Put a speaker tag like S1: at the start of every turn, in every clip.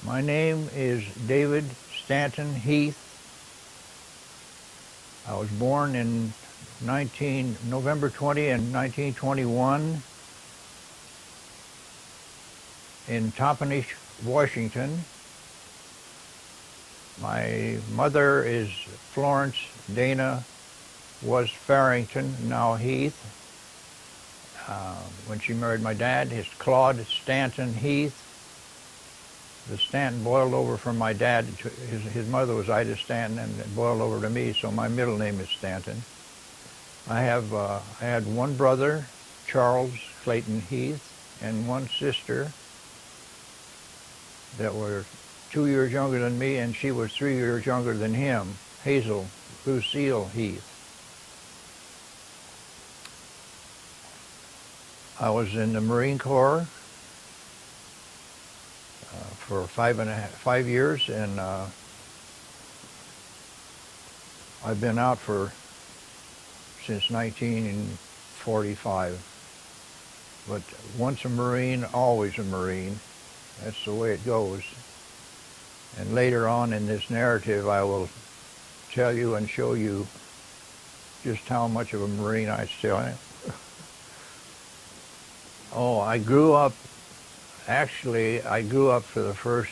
S1: My name is David Stanton Heath. I was born in November 20 in 1921 in Toppenish, Washington. My mother is Florence Dana was Farrington, now Heath. When she married my dad, his Claude Stanton Heath. The Stanton boiled over from my dad. His mother was Ida Stanton, and it boiled over to me, so my middle name is Stanton. I had one brother, Charles Clayton Heath, and one sister that were 2 years younger than me, and she was 3 years younger than him, Hazel Lucille Heath. I was in the Marine Corps for 5 years, and I've been out since 1945. But once a Marine, always a Marine. That's the way it goes. And later on in this narrative, I will tell you and show you just how much of a Marine I still am. Oh, I grew up for the first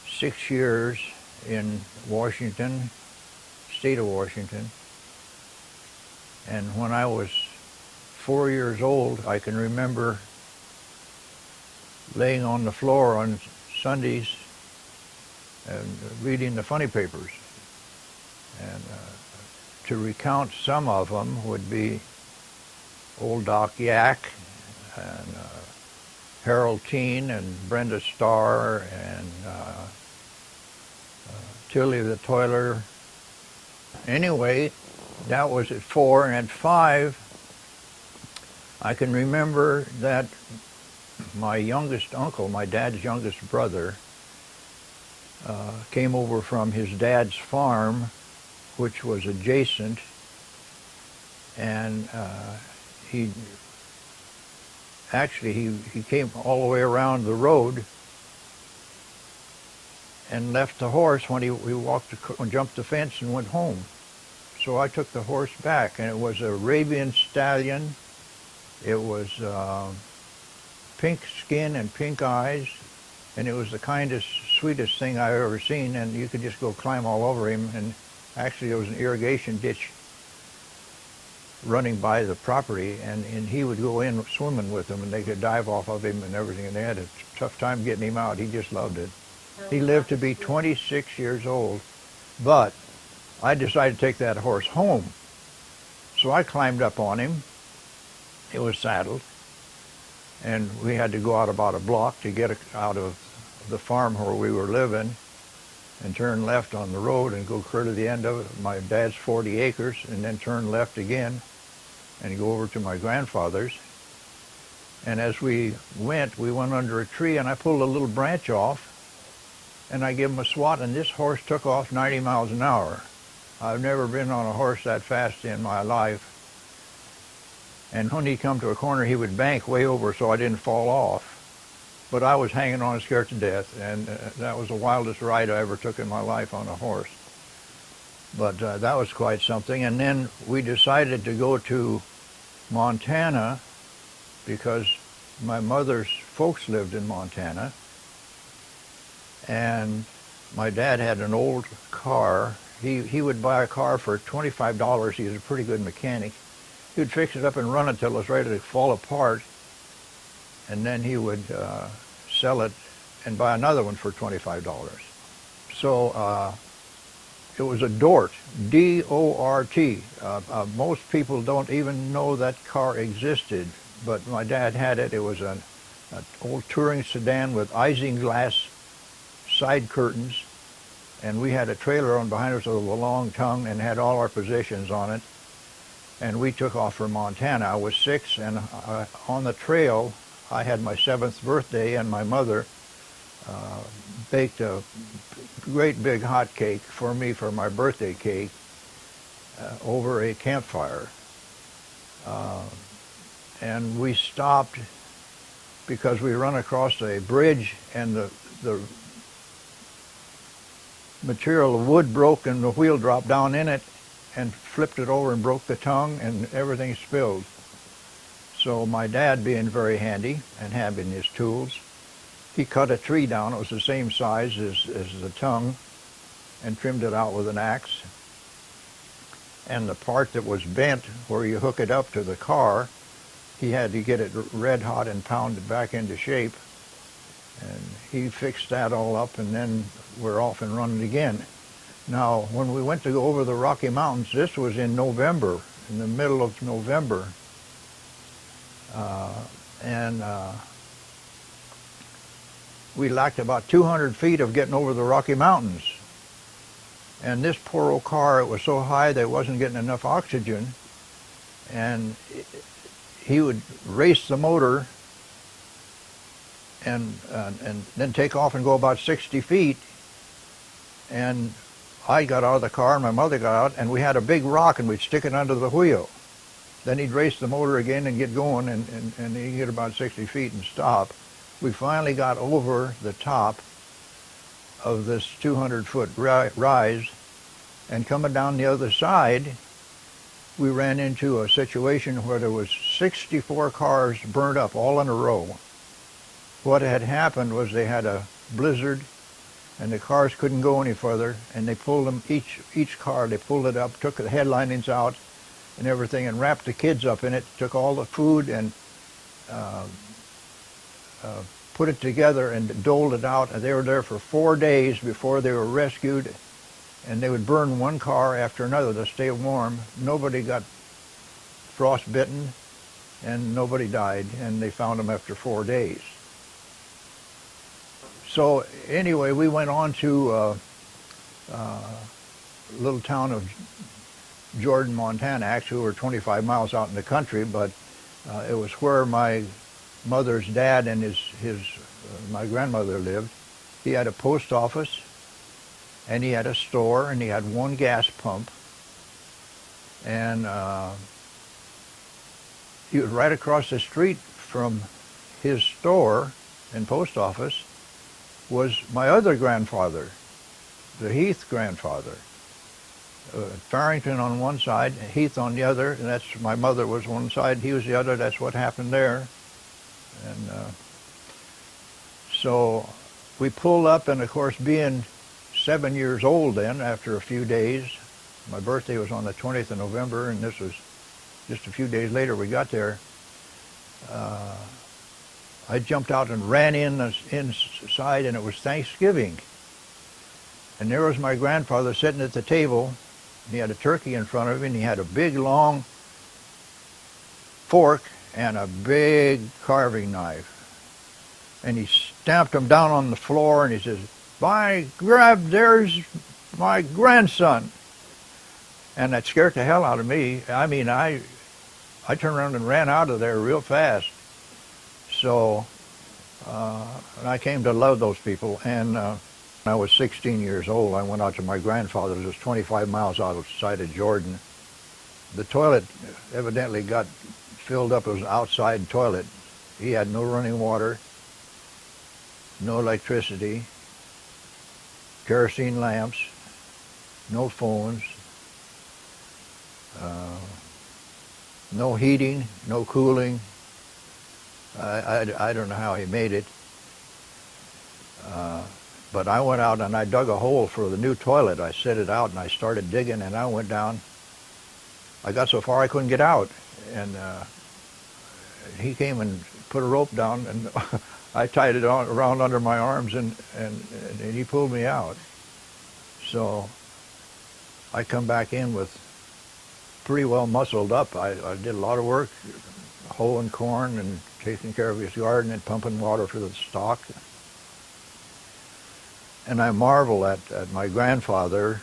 S1: 6 years in Washington, state of Washington. And when I was 4 years old, I can remember laying on the floor on Sundays and reading the funny papers. And to recount some of them would be Old Doc Yak, and Harold Teen, and Brenda Starr, and Tilly the Toiler. Anyway, that was at 4, and at 5, I can remember that my youngest uncle, my dad's youngest brother, came over from his dad's farm, which was adjacent, and he came all the way around the road and left the horse when we jumped the fence and went home. So I took the horse back, and it was a Arabian stallion. It was pink skin and pink eyes, and it was the kindest, sweetest thing I've ever seen, and you could just go climb all over him. And actually there was an irrigation ditch running by the property, and he would go in swimming with them, and they could dive off of him and everything, and they had a tough time getting him out. He just loved it. He lived to be 26 years old, but I decided to take that horse home. So I climbed up on him. It was saddled, and we had to go out about a block to get out of the farm where we were living and turn left on the road and go clear to the end of it, my dad's 40 acres, and then turn left again and go over to my grandfather's. And as we went under a tree, and I pulled a little branch off, and I gave him a swat, and this horse took off 90 miles an hour. I've never been on a horse that fast in my life. And when he come to a corner, he would bank way over so I didn't fall off. But I was hanging on scared to death, and that was the wildest ride I ever took in my life on a horse. But that was quite something. And then we decided to go to Montana because my mother's folks lived in Montana. And my dad had an old car. He would buy a car for $25. He was a pretty good mechanic. He would fix it up and run it till it was ready to fall apart. And then he would sell it and buy another one for $25. So it was a Dort, D-O-R-T. Most people don't even know that car existed, but my dad had it. It was an old touring sedan with isinglass side curtains, and we had a trailer on behind us with a long tongue and had all our possessions on it. And we took off for Montana. I was 6, and on the trail, I had my 7th birthday, and my mother baked a great big hot cake for me for my birthday cake over a campfire. And we stopped because we run across a bridge and the material of wood broke and the wheel dropped down in it and flipped it over and broke the tongue and everything spilled. So my dad, being very handy and having his tools, he cut a tree down. It was the same size as the tongue, and trimmed it out with an axe. And the part that was bent, where you hook it up to the car, he had to get it red hot and pound it back into shape. And he fixed that all up, and then we're off and running again. Now, when we went to go over the Rocky Mountains, this was in November, in the middle of November. We lacked about 200 feet of getting over the Rocky Mountains. And this poor old car, it was so high that it wasn't getting enough oxygen. And he would race the motor and then take off and go about 60 feet. And I got out of the car and my mother got out, and we had a big rock and we'd stick it under the wheel. Then he'd race the motor again and get going, and he'd get about 60 feet and stop. We finally got over the top of this 200-foot rise, and coming down the other side, we ran into a situation where there was 64 cars burned up all in a row. What had happened was they had a blizzard, and the cars couldn't go any further, and they pulled them, each car, they pulled it up, took the headlinings out and everything, and wrapped the kids up in it, took all the food and put it together and doled it out. And they were there for 4 days before they were rescued, and they would burn one car after another to stay warm. Nobody got frostbitten, and nobody died, and they found them after 4 days. So anyway, we went on to a little town of Jordan, Montana. Actually, we were 25 miles out in the country, but it was where my mother's dad and my grandmother lived. He had a post office, and he had a store, and he had one gas pump, and he was right across the street from his store and post office was my other grandfather, the Heath grandfather. Farrington on one side, Heath on the other, and that's, my mother was one side, he was the other. That's what happened there. And so we pulled up, and of course, being 7 years old then, after a few days, my birthday was on the 20th of November, and this was just a few days later we got there. I jumped out and ran inside, and it was Thanksgiving. And there was my grandfather sitting at the table. He had a turkey in front of him, and he had a big, long fork and a big carving knife. And he stamped them down on the floor, and he says, there's my grandson. And that scared the hell out of me. I mean, I turned around and ran out of there real fast. So and I came to love those people. And when I was 16 years old, I went out to my grandfather's. It was 25 miles outside of Jordan. The toilet evidently got filled up. It was an outside toilet. He had no running water, no electricity, kerosene lamps, no phones, no heating, no cooling. I don't know how he made it. But I went out and I dug a hole for the new toilet. I set it out and I started digging, and I went down. I got so far I couldn't get out. And he came and put a rope down, and I tied it around under my arms, and he pulled me out. So I come back in with pretty well muscled up. I did a lot of work, hoeing corn and taking care of his garden and pumping water for the stock. And I marvel at my grandfather,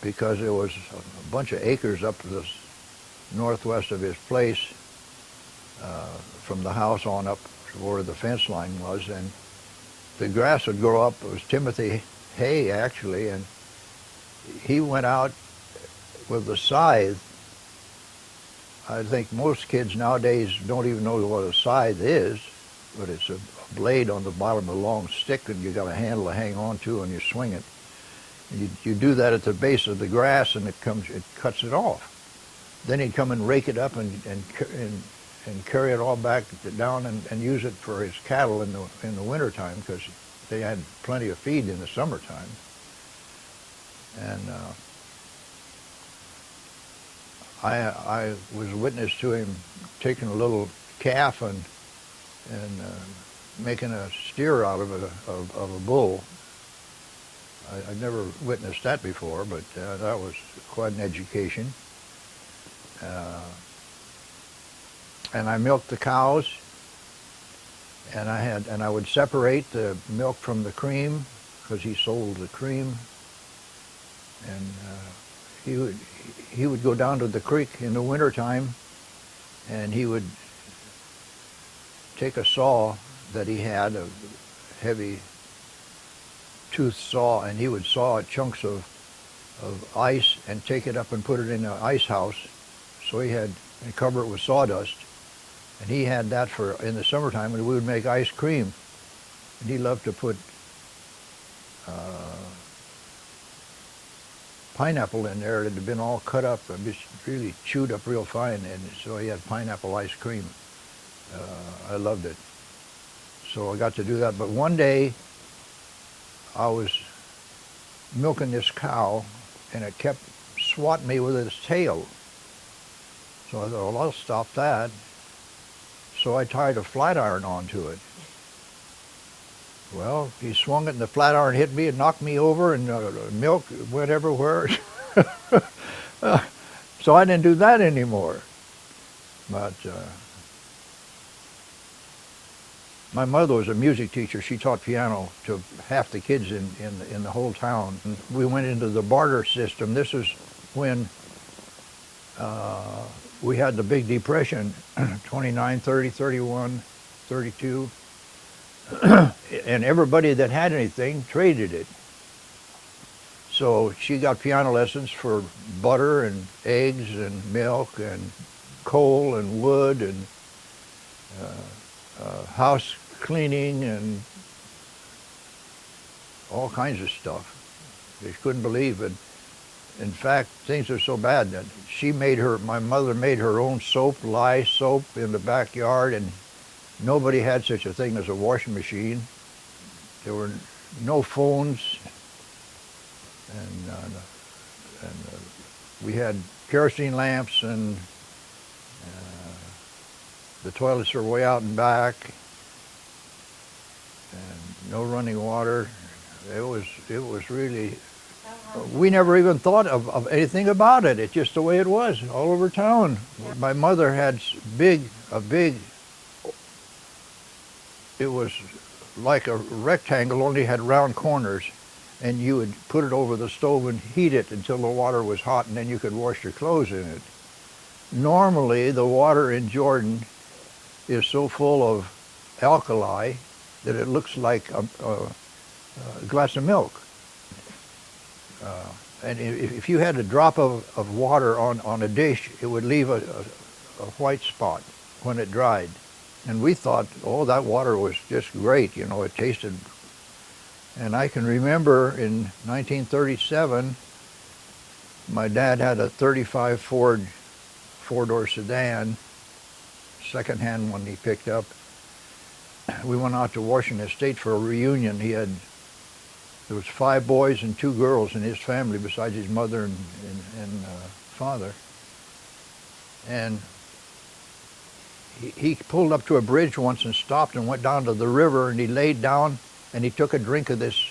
S1: because there was a bunch of acres up this northwest of his place, from the house on up to where the fence line was, and the grass would grow up. It was Timothy hay, actually, and he went out with the scythe. I think most kids nowadays don't even know what a scythe is. but it's a blade on the bottom of a long stick, and you got a handle to hang on to, and you swing it. You do that at the base of the grass, and it cuts it off. Then he'd come and rake it up and carry it all back down and use it for his cattle in the wintertime, because they had plenty of feed in the summertime. And I was a witness to him taking a little calf and making a steer out of a bull. I'd never witnessed that before, but that was quite an education. And I milked the cows, and I would separate the milk from the cream, because he sold the cream. And he would go down to the creek in the wintertime, and he would take a saw that he had, a heavy tooth saw, and he would saw chunks of ice and take it up and put it in an ice house. So he had, and cover it with sawdust. And he had that for in the summertime, and we would make ice cream. And he loved to put pineapple in there that had been all cut up and just really chewed up real fine, and so he had pineapple ice cream. I loved it. So I got to do that. But one day I was milking this cow, and it kept swatting me with its tail. So I thought, well, I'll stop that. So I tied a flat iron onto it. Well, he swung it, and the flat iron hit me and knocked me over, and milk went everywhere. So I didn't do that anymore. But my mother was a music teacher. She taught piano to half the kids in the whole town. And we went into the barter system. This is when we had the big depression, 29, 30, 31, 32. And everybody that had anything traded it. So she got piano lessons for butter and eggs and milk and coal and wood and house cleaning and all kinds of stuff. They couldn't believe it. In fact, things are so bad that my mother made her own soap, lye soap, in the backyard, and nobody had such a thing as a washing machine. There were no phones, and we had kerosene lamps, and the toilets were way out and back, and no running water. It was really. We never even thought of anything about it. It's just the way it was all over town. Yeah. My mother had a big, it was like a rectangle, only had round corners, and you would put it over the stove and heat it until the water was hot, and then you could wash your clothes in it. Normally, the water in Jordan is so full of alkali that it looks like a glass of milk. And if you had a drop of water on a dish, it would leave a white spot when it dried. And we thought, oh, that water was just great, you know, it tasted. And I can remember in 1937, my dad had a 35 Ford four-door sedan, second-hand one he picked up. We went out to Washington State for a reunion. There was 5 boys and 2 girls in his family besides his mother and father. And he pulled up to a bridge once and stopped and went down to the river, and he laid down and he took a drink of this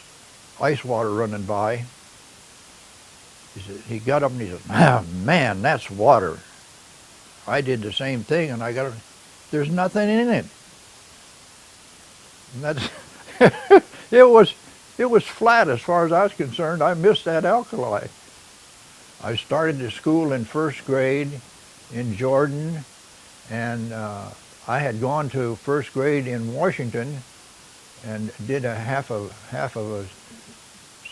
S1: ice water running by. He got up and he said, "Ah, man, that's water." I did the same thing, and there's nothing in it. And that's it was flat as far as I was concerned. I missed that alkali. I started to school in first grade in Jordan, and I had gone to first grade in Washington and did a half of a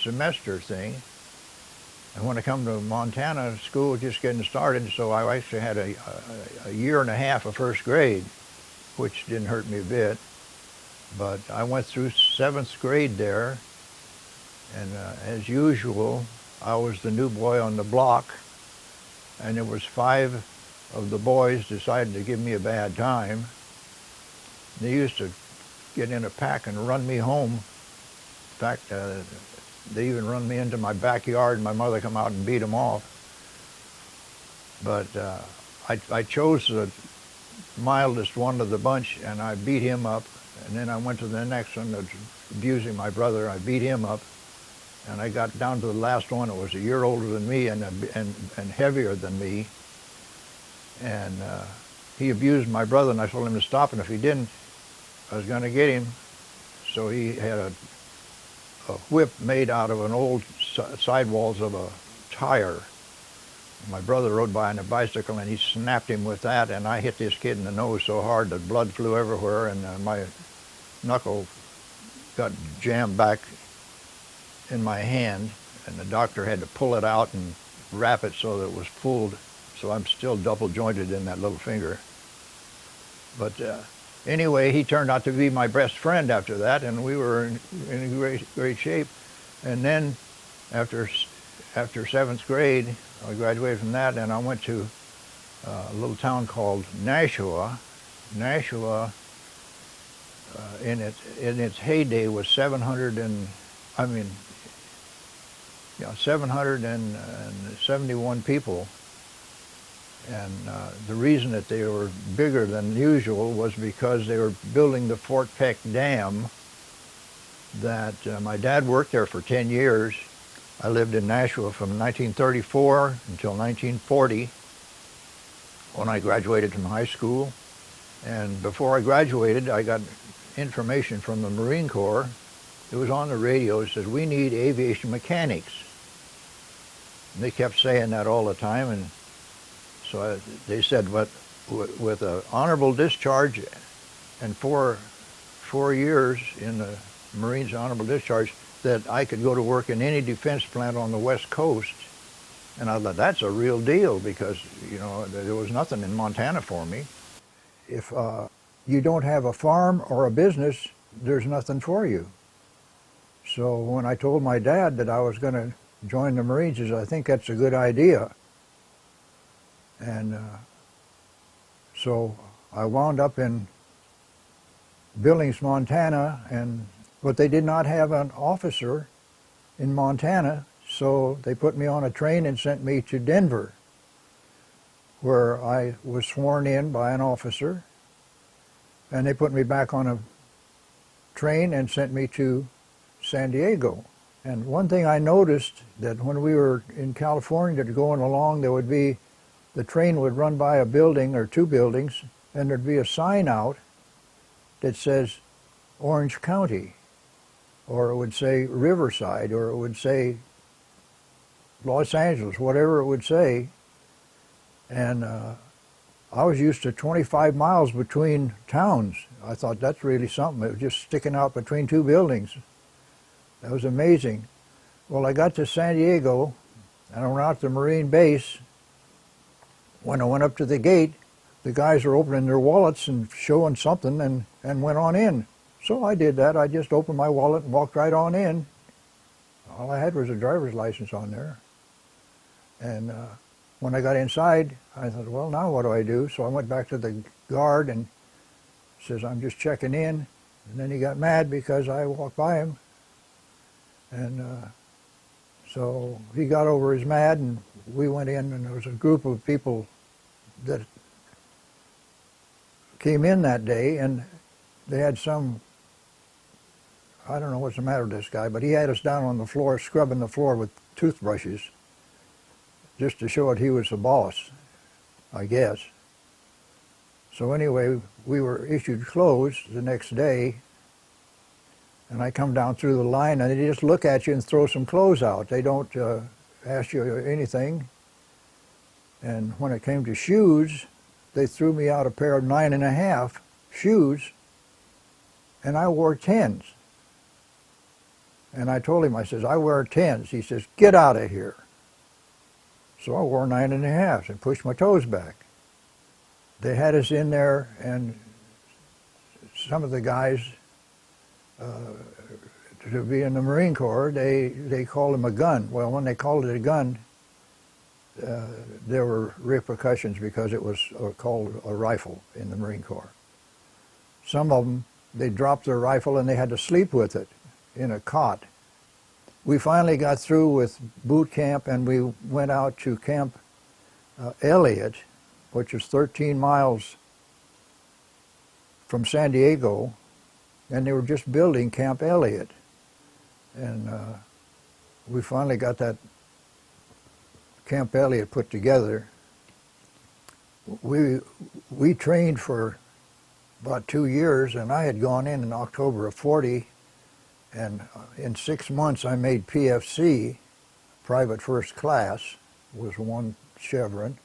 S1: semester thing. And when I come to Montana, school was just getting started, so I actually had a year and a half of first grade, which didn't hurt me a bit. But I went through 7th grade there, and as usual, I was the new boy on the block, and there was 5 of the boys decided to give me a bad time. They used to get in a pack and run me home. In fact, they even run me into my backyard, and my mother come out and beat them off. But I chose the mildest one of the bunch, and I beat him up. And then I went to the next one that's abusing my brother. I beat him up, and I got down to the last one. It was a year older than me and heavier than me. And he abused my brother, and I told him to stop, and if he didn't, I was going to get him. So he had a whip made out of an old sidewalls of a tire. My brother rode by on a bicycle, and he snapped him with that, and I hit this kid in the nose so hard that blood flew everywhere, and my knuckle got jammed back in my hand, and the doctor had to pull it out and wrap it so that it was pulled, so I'm still double jointed in that little finger. But anyway, he turned out to be my best friend after that, and we were in great shape. And then after 7th grade, I graduated from that, and I went to a little town called Nashua. Nashua, in its heyday, was 771 people. And the reason that they were bigger than usual was because they were building the Fort Peck Dam that my dad worked there for 10 years. I lived in Nashua from 1934 until 1940 when I graduated from high school. And before I graduated, I got information from the Marine Corps. It was on the radio. It says, "We need aviation mechanics." And they kept saying that all the time, and so they said, "But with an honorable discharge and four years in the Marines honorable discharge, that I could go to work in any defense plant on the West Coast." And I thought, that's a real deal, because, you know, there was nothing in Montana for me. If you don't have a farm or a business, there's nothing for you. So when I told my dad that I was going to join the Marines, he said, "I think that's a good idea." And so I wound up in Billings, Montana, but they did not have an officer in Montana, so they put me on a train and sent me to Denver, where I was sworn in by an officer, and they put me back on a train and sent me to San Diego. And one thing I noticed, that when we were in California going along, the train would run by a building or 2 buildings, and there'd be a sign out that says Orange County, or it would say Riverside, or it would say Los Angeles, whatever it would say. And I was used to 25 miles between towns. I thought, that's really something. It was just sticking out between 2 buildings. That was amazing. Well, I got to San Diego, and I went out to the Marine base. When I went up to the gate, the guys were opening their wallets and showing something, and went on in. So I did that. I just opened my wallet and walked right on in. All I had was a driver's license on there. And when I got inside, I thought, well, now what do I do? So I went back to the guard and says, "I'm just checking in." And then he got mad because I walked by him. And so he got over his mad, and we went in, and there was a group of people that came in that day, and they had I don't know what's the matter with this guy, but he had us down on the floor, scrubbing the floor with toothbrushes, just to show that he was the boss, I guess. So anyway, we were issued clothes the next day, and I come down through the line, and they just look at you and throw some clothes out. They don't ask you anything. And when it came to shoes, they threw me out a pair of 9.5 shoes, and I wore 10s. And I told him, I says, "I wear 10s. He says, "Get out of here." So I wore 9.5s and pushed my toes back. They had us in there, and some of the guys to be in the Marine Corps, they called him a gun. Well, when they called it a gun, there were repercussions because it was called a rifle in the Marine Corps. Some of them, they dropped their rifle and they had to sleep with it in a cot. We finally got through with boot camp and we went out to Camp Elliott, which is 13 miles from San Diego, and they were just building Camp Elliott. And we finally got that Camp Elliott put together. We trained for about 2 years, and I had gone in October of '40, and in 6 months I made PFC, private first class, was one chevron.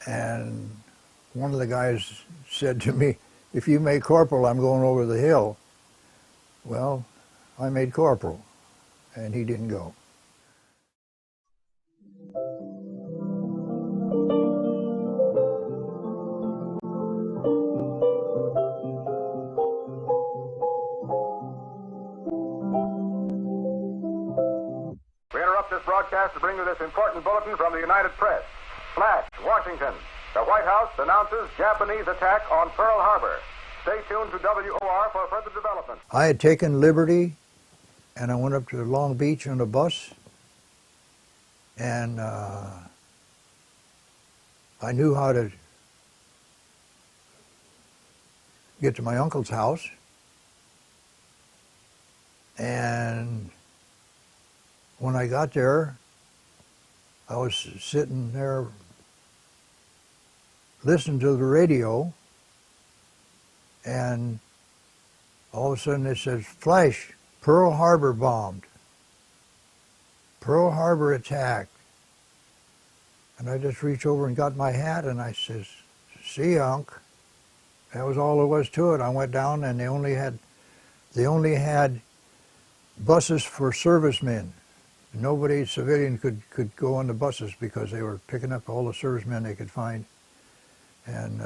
S1: And one of the guys said to me, "If you make corporal, I'm going over the hill." Well, I made corporal, and he didn't go.
S2: We interrupt this broadcast to bring you this important bulletin from the United Press. Flash, Washington. The White House announces Japanese attack on Pearl Harbor. Stay tuned to WOR for further development.
S1: I had taken Liberty, and I went up to Long Beach on a bus, and I knew how to get to my uncle's house. And when I got there, I was sitting there listening to the radio, and all of a sudden it says, "Flash, Pearl Harbor bombed. Pearl Harbor attacked." And I just reached over and got my hat, and I says, "See ya, Unc." That was all there was to it. I went down, and they only had buses for servicemen. Nobody civilian could go on the buses because they were picking up all the servicemen they could find. And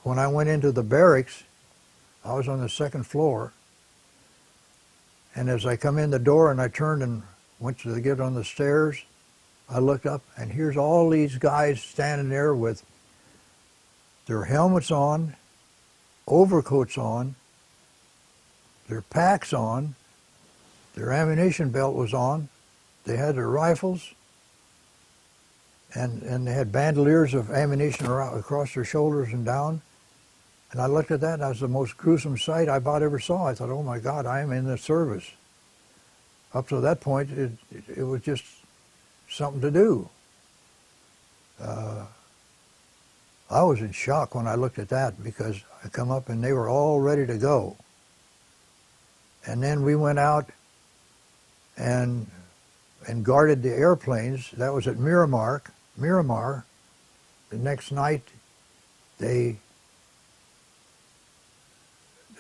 S1: when I went into the barracks, I was on the second floor. And as I come in the door and I turned and went to get on the stairs, I looked up, and here's all these guys standing there with their helmets on, overcoats on, their packs on, their ammunition belt was on, they had their rifles, and they had bandoliers of ammunition across their shoulders and down. And I looked at that, and that was the most gruesome sight I about ever saw. I thought, oh my God, I am in the service. Up to that point, it was just something to do. I was in shock when I looked at that, because I come up and they were all ready to go. And then we went out and guarded the airplanes. That was at Miramar. The next night, they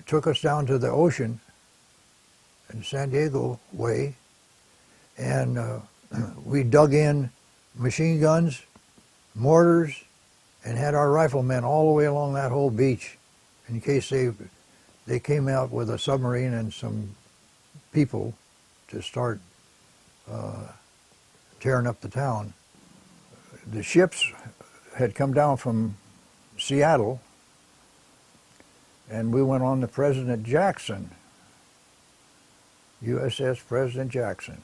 S1: took us down to the ocean in San Diego way, and we dug in machine guns, mortars, and had our riflemen all the way along that whole beach in case they came out with a submarine and some people to start tearing up the town. The ships had come down from Seattle, and we went on to President Jackson, USS President Jackson.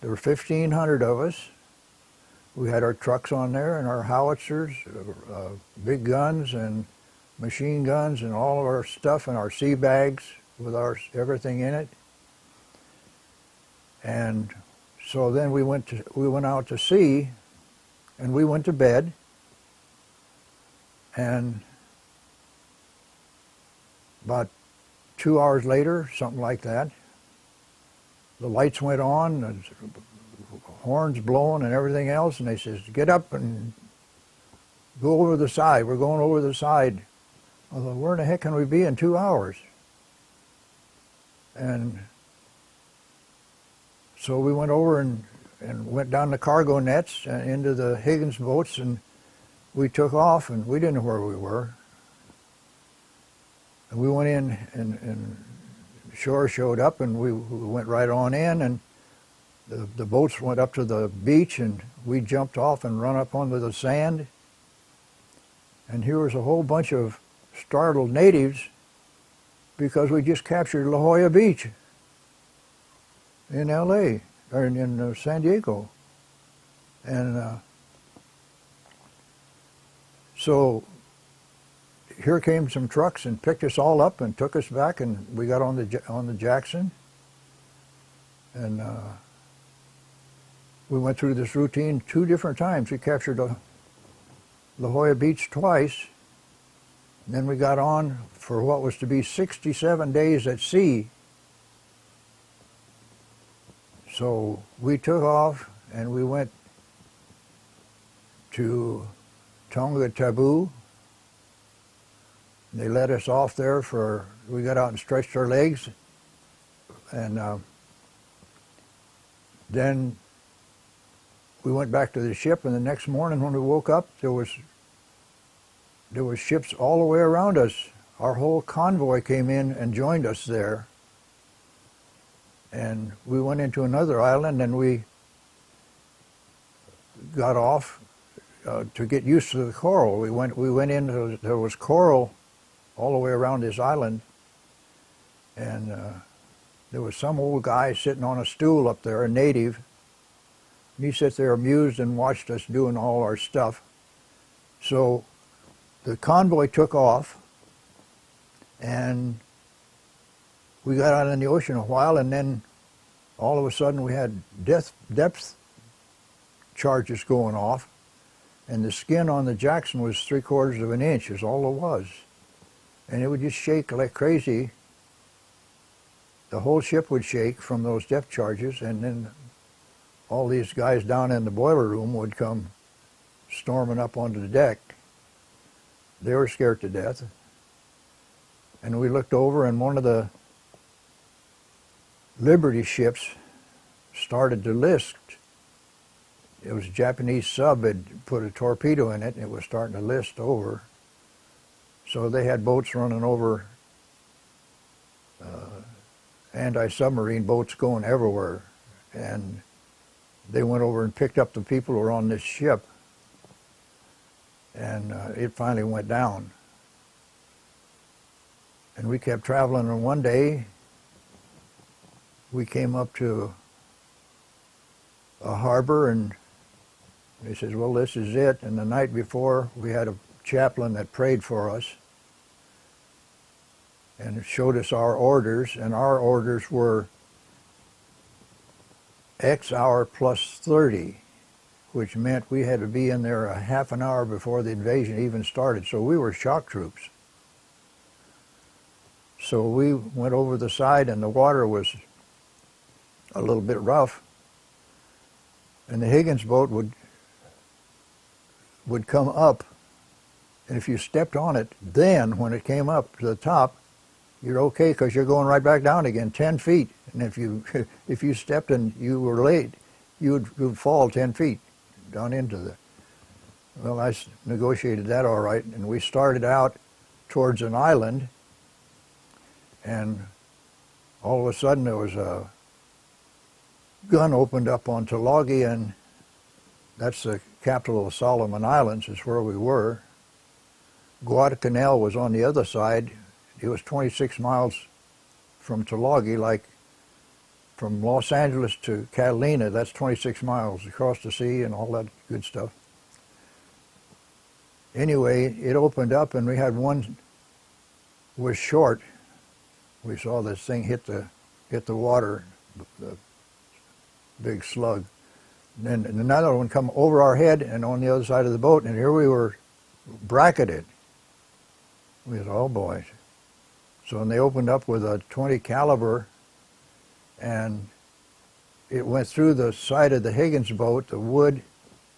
S1: There were 1,500 of us. We had our trucks on there and our howitzers, big guns and machine guns and all of our stuff, and our sea bags with our everything in it. And so then we went out to sea, and we went to bed. And about 2 hours later, something like that, the lights went on, and horns blowing and everything else, and they says, "Get up and go over the side. We're going over the side." I thought, where in the heck can we be in 2 hours? And so we went over and went down the cargo nets and into the Higgins boats, and we took off, and we didn't know where we were. And we went in, and shore showed up, and we went right on in, and the boats went up to the beach, and we jumped off and run up onto the sand. And here was a whole bunch of startled natives because we just captured La Jolla Beach in L.A., or in San Diego. And so here came some trucks and picked us all up and took us back, and we got on the Jackson, and we went through this routine 2 different times. We captured La Jolla Beach twice, and then we got on for what was to be 67 days at sea. So we took off and we went to Tonga Taboo. They let us off there we got out and stretched our legs, and then we went back to the ship, and the next morning when we woke up, there was ships all the way around us. Our whole convoy came in and joined us there. And we went into another island, and we got off to get used to the coral. We went in, there was coral all the way around this island, and there was some old guy sitting on a stool up there, a native. And he sat there amused and watched us doing all our stuff. So the convoy took off, and we got out in the ocean a while, and then all of a sudden we had depth charges going off, and the skin on the Jackson was 3/4 of an inch is all it was. And it would just shake like crazy. The whole ship would shake from those depth charges, and then all these guys down in the boiler room would come storming up onto the deck. They were scared to death. And we looked over, and one of the Liberty ships started to list. It was a Japanese sub had put a torpedo in it, and it was starting to list over. So they had boats running over, anti-submarine boats going everywhere. And they went over and picked up the people who were on this ship. And it finally went down. And we kept traveling, and one day we came up to a harbor, and he says, well, this is it. And the night before, we had a chaplain that prayed for us and showed us our orders, and our orders were X hour plus 30, which meant we had to be in there a half an hour before the invasion even started. So we were shock troops. So we went over the side, and the water was a little bit rough, and the Higgins boat would come up, and if you stepped on it, then when it came up to the top, you're okay because you're going right back down again 10 feet. And if you stepped and you were late, you would fall 10 feet down into the... Well, I negotiated that all right, and we started out towards an island, and all of a sudden there was a gun opened up on Tulagi, and that's the capital of Solomon Islands, is where we were. Guadalcanal was on the other side. It was 26 miles from Tulagi, like from Los Angeles to Catalina. That's 26 miles across the sea and all that good stuff. Anyway, it opened up, and we had one was short. We saw this thing hit the water, the big slug. And then another one come over our head and on the other side of the boat, and here we were bracketed. We said, oh boy. So when they opened up with a .20 caliber, and it went through the side of the Higgins boat, the wood,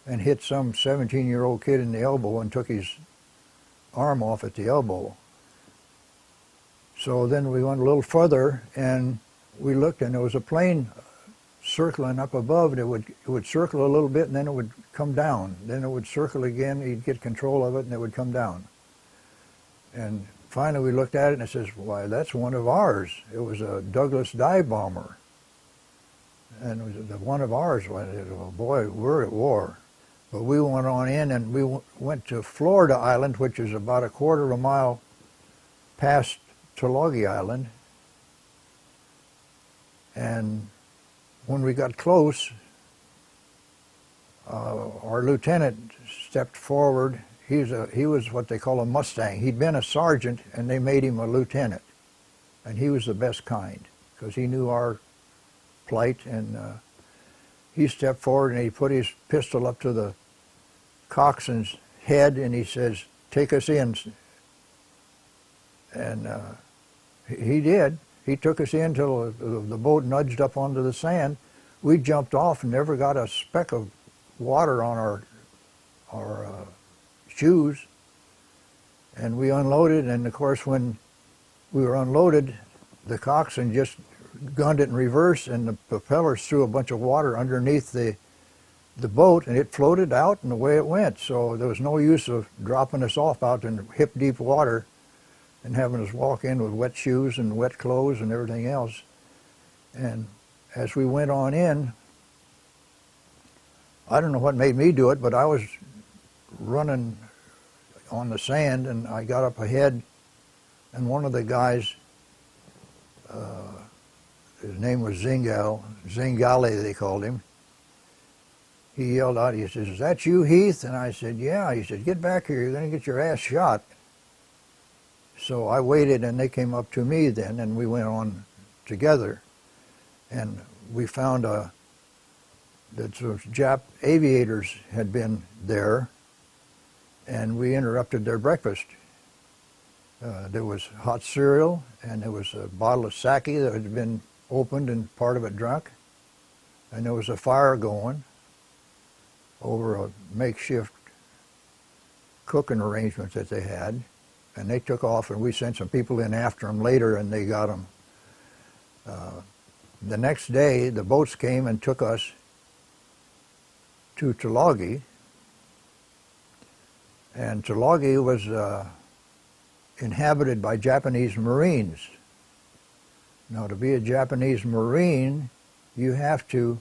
S1: and hit some 17-year-old kid in the elbow and took his arm off at the elbow. So then we went a little further, and we looked, and there was a plane circling up above, and it would circle a little bit, and then it would come down. Then it would circle again, he'd get control of it, and it would come down. And finally we looked at it and it says, why, that's one of ours. It was a Douglas dive bomber. And it was one of ours. Well, boy, we're at war. But we went on in and we went to Florida Island, which is about a quarter of a mile past Tulagi Island. And when we got close, our lieutenant stepped forward. He was what they call a Mustang. He'd been a sergeant, and they made him a lieutenant. And he was the best kind, because he knew our plight. And he stepped forward, and he put his pistol up to the coxswain's head, and he says, "Take us in." And he did. He took us in till the boat nudged up onto the sand. We jumped off and never got a speck of water on our shoes. And we unloaded, and of course when we were unloaded, the coxswain just gunned it in reverse, and the propellers threw a bunch of water underneath the boat, and it floated out, and away it went. So there was no use of dropping us off out in hip-deep water and having us walk in with wet shoes and wet clothes and everything else. And as we went on in, I don't know what made me do it, but I was running on the sand, and I got up ahead, and one of the guys, his name was Zingale they called him, he yelled out, he says, "Is that you, Heath?" And I said, "Yeah." He said, "Get back here, you're going to get your ass shot." So I waited, and they came up to me then, and we went on together. And we found that some Jap aviators had been there, and we interrupted their breakfast. There was hot cereal, and there was a bottle of sake that had been opened and part of it drunk, and there was a fire going over a makeshift cooking arrangement that they had. And they took off, and we sent some people in after them later, and they got them. The next day, the boats came and took us to Tulagi. And Tulagi was inhabited by Japanese Marines. Now, to be a Japanese Marine, you have to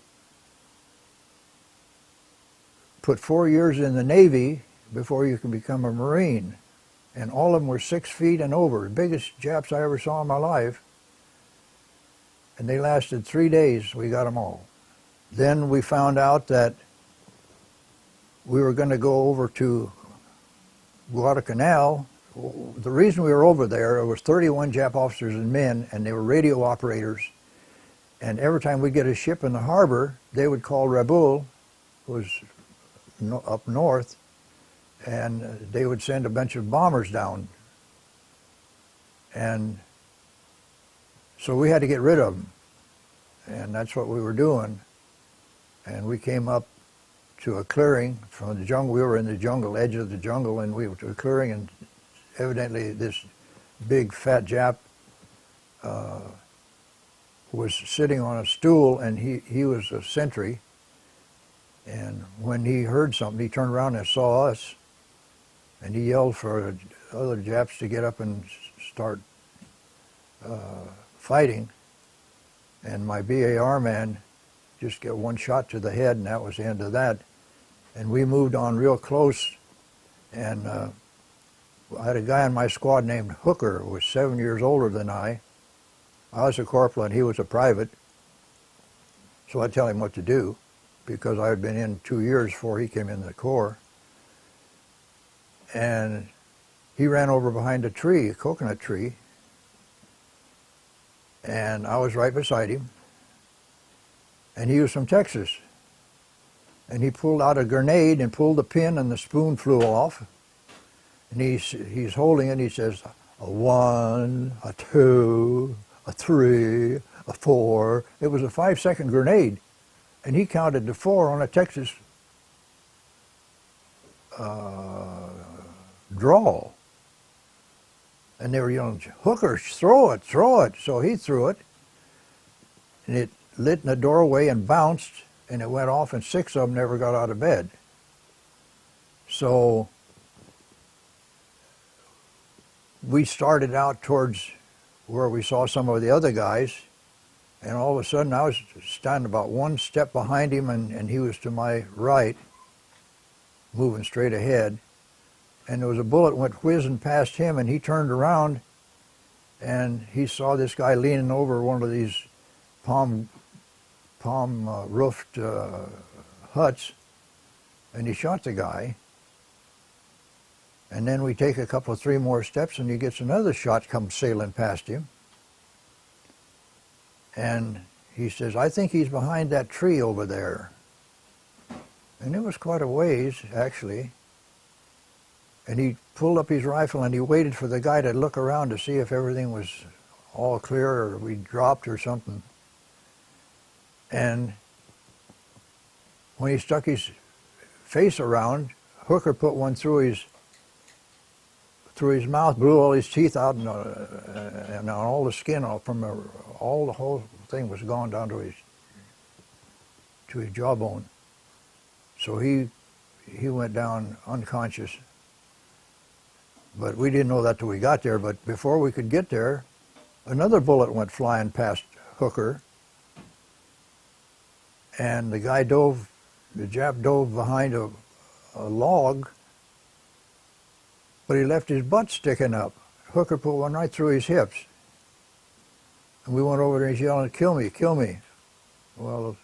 S1: put 4 years in the Navy before you can become a Marine. And all of them were 6 feet and over, the biggest Japs I ever saw in my life. And they lasted 3 days, we got them all. Then we found out that we were going to go over to Guadalcanal. The reason we were over there was 31 Jap officers and men, and they were radio operators. And every time we get a ship in the harbor, they would call Rabaul, who was up north, and they would send a bunch of bombers down. And so we had to get rid of them. And that's what we were doing. And we came up to a clearing from the jungle. We were in the jungle, edge of the jungle, and we were to a clearing, and evidently this big fat Jap was sitting on a stool, and he was a sentry. And when he heard something, he turned around and saw us, and he yelled for other Japs to get up and start fighting. And my BAR man just got one shot to the head, and that was the end of that. And we moved on real close, and I had a guy in my squad named Hooker, who was 7 years older than I. I was a corporal, and he was a private. So I'd tell him what to do, because I had been in 2 years before he came in the Corps. And he ran over behind a tree, a coconut tree, and I was right beside him. And he was from Texas. And he pulled out a grenade and pulled the pin, and the spoon flew off. And he's holding it, and he says, "A 1, a 2, a 3, a 4. It was a 5-second grenade. And he counted to 4 on a Texas drawl. And they were yelling, "Hooker, throw it, throw it." So he threw it, and it lit in the doorway and bounced, and it went off, and 6 of them never got out of bed. So we started out towards where we saw some of the other guys, and all of a sudden I was standing about one step behind him, and he was to my right, moving straight ahead, and there was a bullet went whizzing past him, and he turned around, and he saw this guy leaning over one of these palm roofed huts, and he shot the guy. And then we take a couple of three more steps, and he gets another shot come sailing past him. And he says, I think he's behind that tree over there. And it was quite a ways, actually. And he pulled up his rifle, and he waited for the guy to look around to see if everything was all clear or we dropped or something. And when he stuck his face around, Hooker put one through his mouth, blew all his teeth out, and all the skin off from all the whole thing was gone down to his jawbone. So he went down unconscious. But we didn't know that till we got there. But before we could get there, another bullet went flying past Hooker, and the Jap dove behind a log, but he left his butt sticking up. Hooker put one right through his hips. And we went over there and he's yelling, kill me, kill me. Well,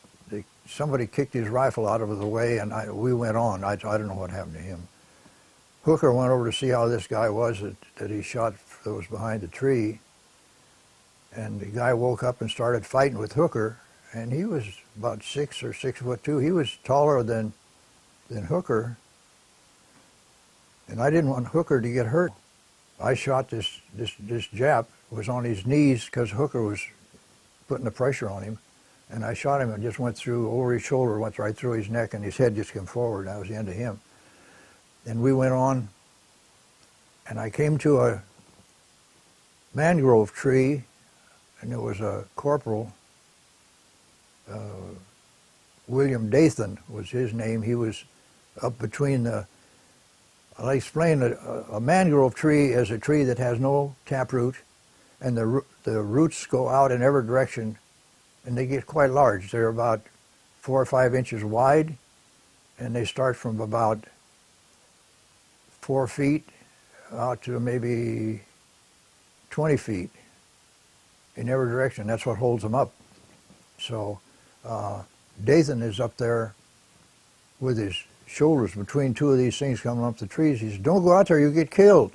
S1: somebody kicked his rifle out of the way, and we went on. I don't know what happened to him. Hooker went over to see how this guy was that he shot that was behind the tree. And the guy woke up and started fighting with Hooker, and he was about 6 or 6'2". He was taller than Hooker. And I didn't want Hooker to get hurt. I shot this Jap, was on his knees because Hooker was putting the pressure on him. And I shot him and just went through, over his shoulder, went right through his neck, and his head just came forward. That was the end of him. And we went on, and I came to a mangrove tree, and there was a corporal, William Dathan was his name. He was up between I'll explain that a mangrove tree is a tree that has no taproot, and the roots go out in every direction, and they get quite large. They're about 4 or 5 inches wide, and they start from about 4 feet out to maybe 20 feet in every direction. That's what holds them up. So Dathan is up there with his shoulders between two of these things coming up the trees. He said, don't go out there, you'll get killed.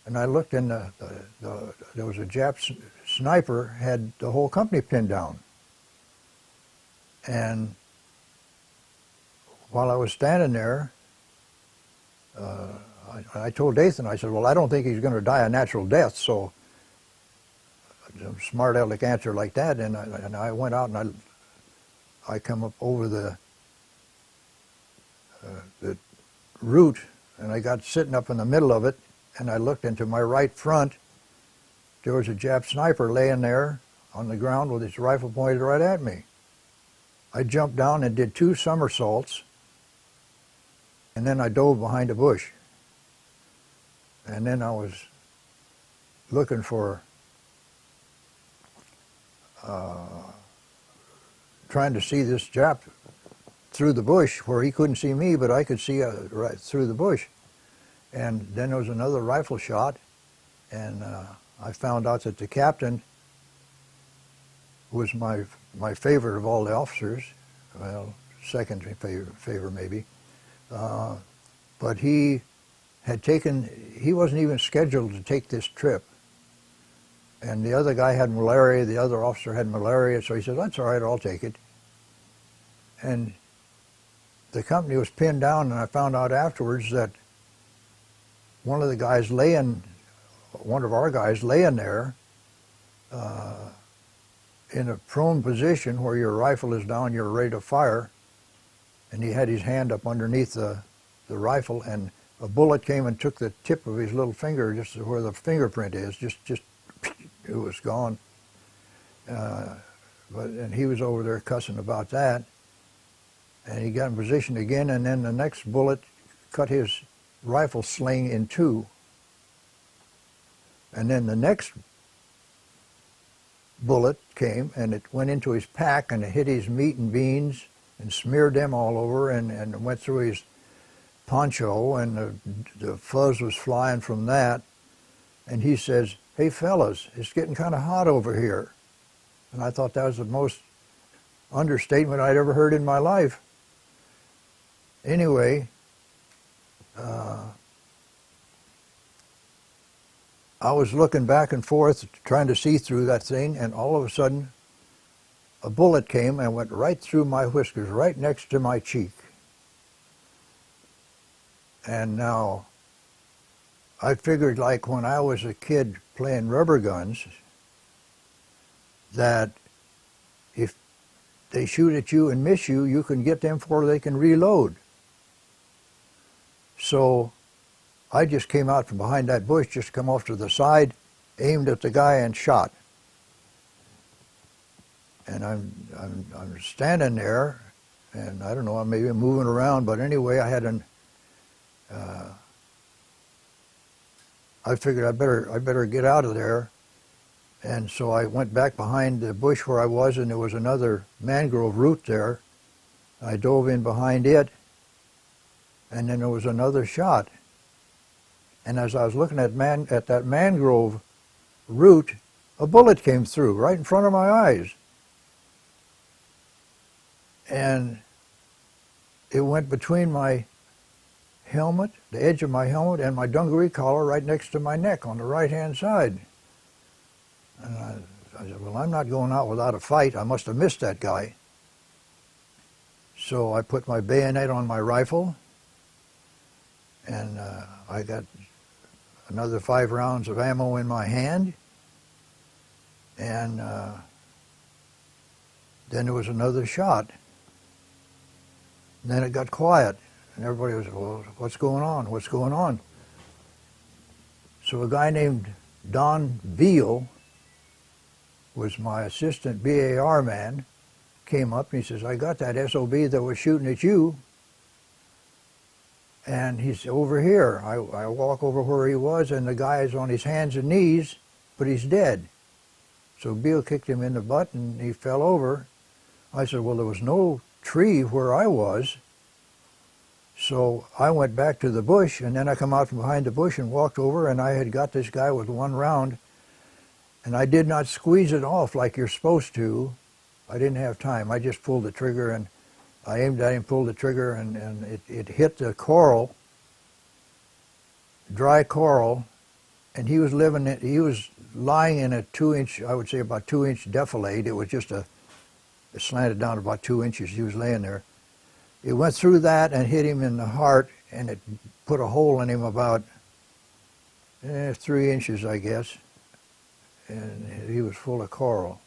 S1: And I looked, and there was a Jap sniper, had the whole company pinned down. And while I was standing there, I told Dathan, I said, well, I don't think he's going to die a natural death, so a smart aleck answer like that, and I went out and I come up over the root, and I got sitting up in the middle of it, and I looked into my right front. There was a Jap sniper laying there on the ground with his rifle pointed right at me. I jumped down and did 2 somersaults, and then I dove behind a bush. And then I was looking for, trying to see this Jap through the bush where he couldn't see me, but I could see right through the bush. And then there was another rifle shot, and I found out that the captain was my favorite of all the officers, well, second favor maybe, but he wasn't even scheduled to take this trip. And the other guy had malaria, the other officer had malaria, so he said, that's all right, I'll take it. And the company was pinned down, and I found out afterwards that one of our guys laying there in a prone position where your rifle is down, you're ready to fire, and he had his hand up underneath the rifle, and a bullet came and took the tip of his little finger, just where the fingerprint is, just it was gone. And he was over there cussing about that. And he got in position again, and then the next bullet cut his rifle sling in 2. And then the next bullet came, and it went into his pack, and it hit his meat and beans and smeared them all over, and went through his poncho, and the fuzz was flying from that. And he says, "Hey fellas, it's getting kind of hot over here." And I thought that was the most understatement I'd ever heard in my life. Anyway, I was looking back and forth trying to see through that thing, and all of a sudden a bullet came and went right through my whiskers, right next to my cheek. And now I figured, like when I was a kid playing rubber guns, that if they shoot at you and miss you, you can get them before they can reload. So I just came out from behind that bush, just come off to the side, aimed at the guy and shot. And I'm standing there, and I don't know, I'm maybe moving around, but anyway, I had I figured I better get out of there. And so I went back behind the bush where I was, and there was another mangrove root there. I dove in behind it, and then there was another shot. And as I was looking at that mangrove root, a bullet came through right in front of my eyes. And it went between my helmet, the edge of my helmet, and my dungaree collar right next to my neck on the right-hand side. And I said, well, I'm not going out without a fight. I must have missed that guy. So I put my bayonet on my rifle, and I got another 5 rounds of ammo in my hand. And then there was another shot. And then it got quiet, and everybody was, well, what's going on? What's going on? So a guy named Don Veal was my assistant BAR man, came up and he says, I got that SOB that was shooting at you. And he's over here. I walk over where he was, and the guy is on his hands and knees, but he's dead. So Beale kicked him in the butt, and he fell over. I said, well, there was no tree where I was. So I went back to the bush, and then I come out from behind the bush and walked over, and I had got this guy with 1 round, and I did not squeeze it off like you're supposed to. I didn't have time. I just pulled the trigger, and I aimed at him, pulled the trigger, and it hit the coral, dry coral, and he was lying in a 2-inch, I would say about 2-inch defilade. It was just it slanted down about 2 inches. He was laying there. It went through that and hit him in the heart, and it put a hole in him about 3 inches, I guess, and he was full of coral.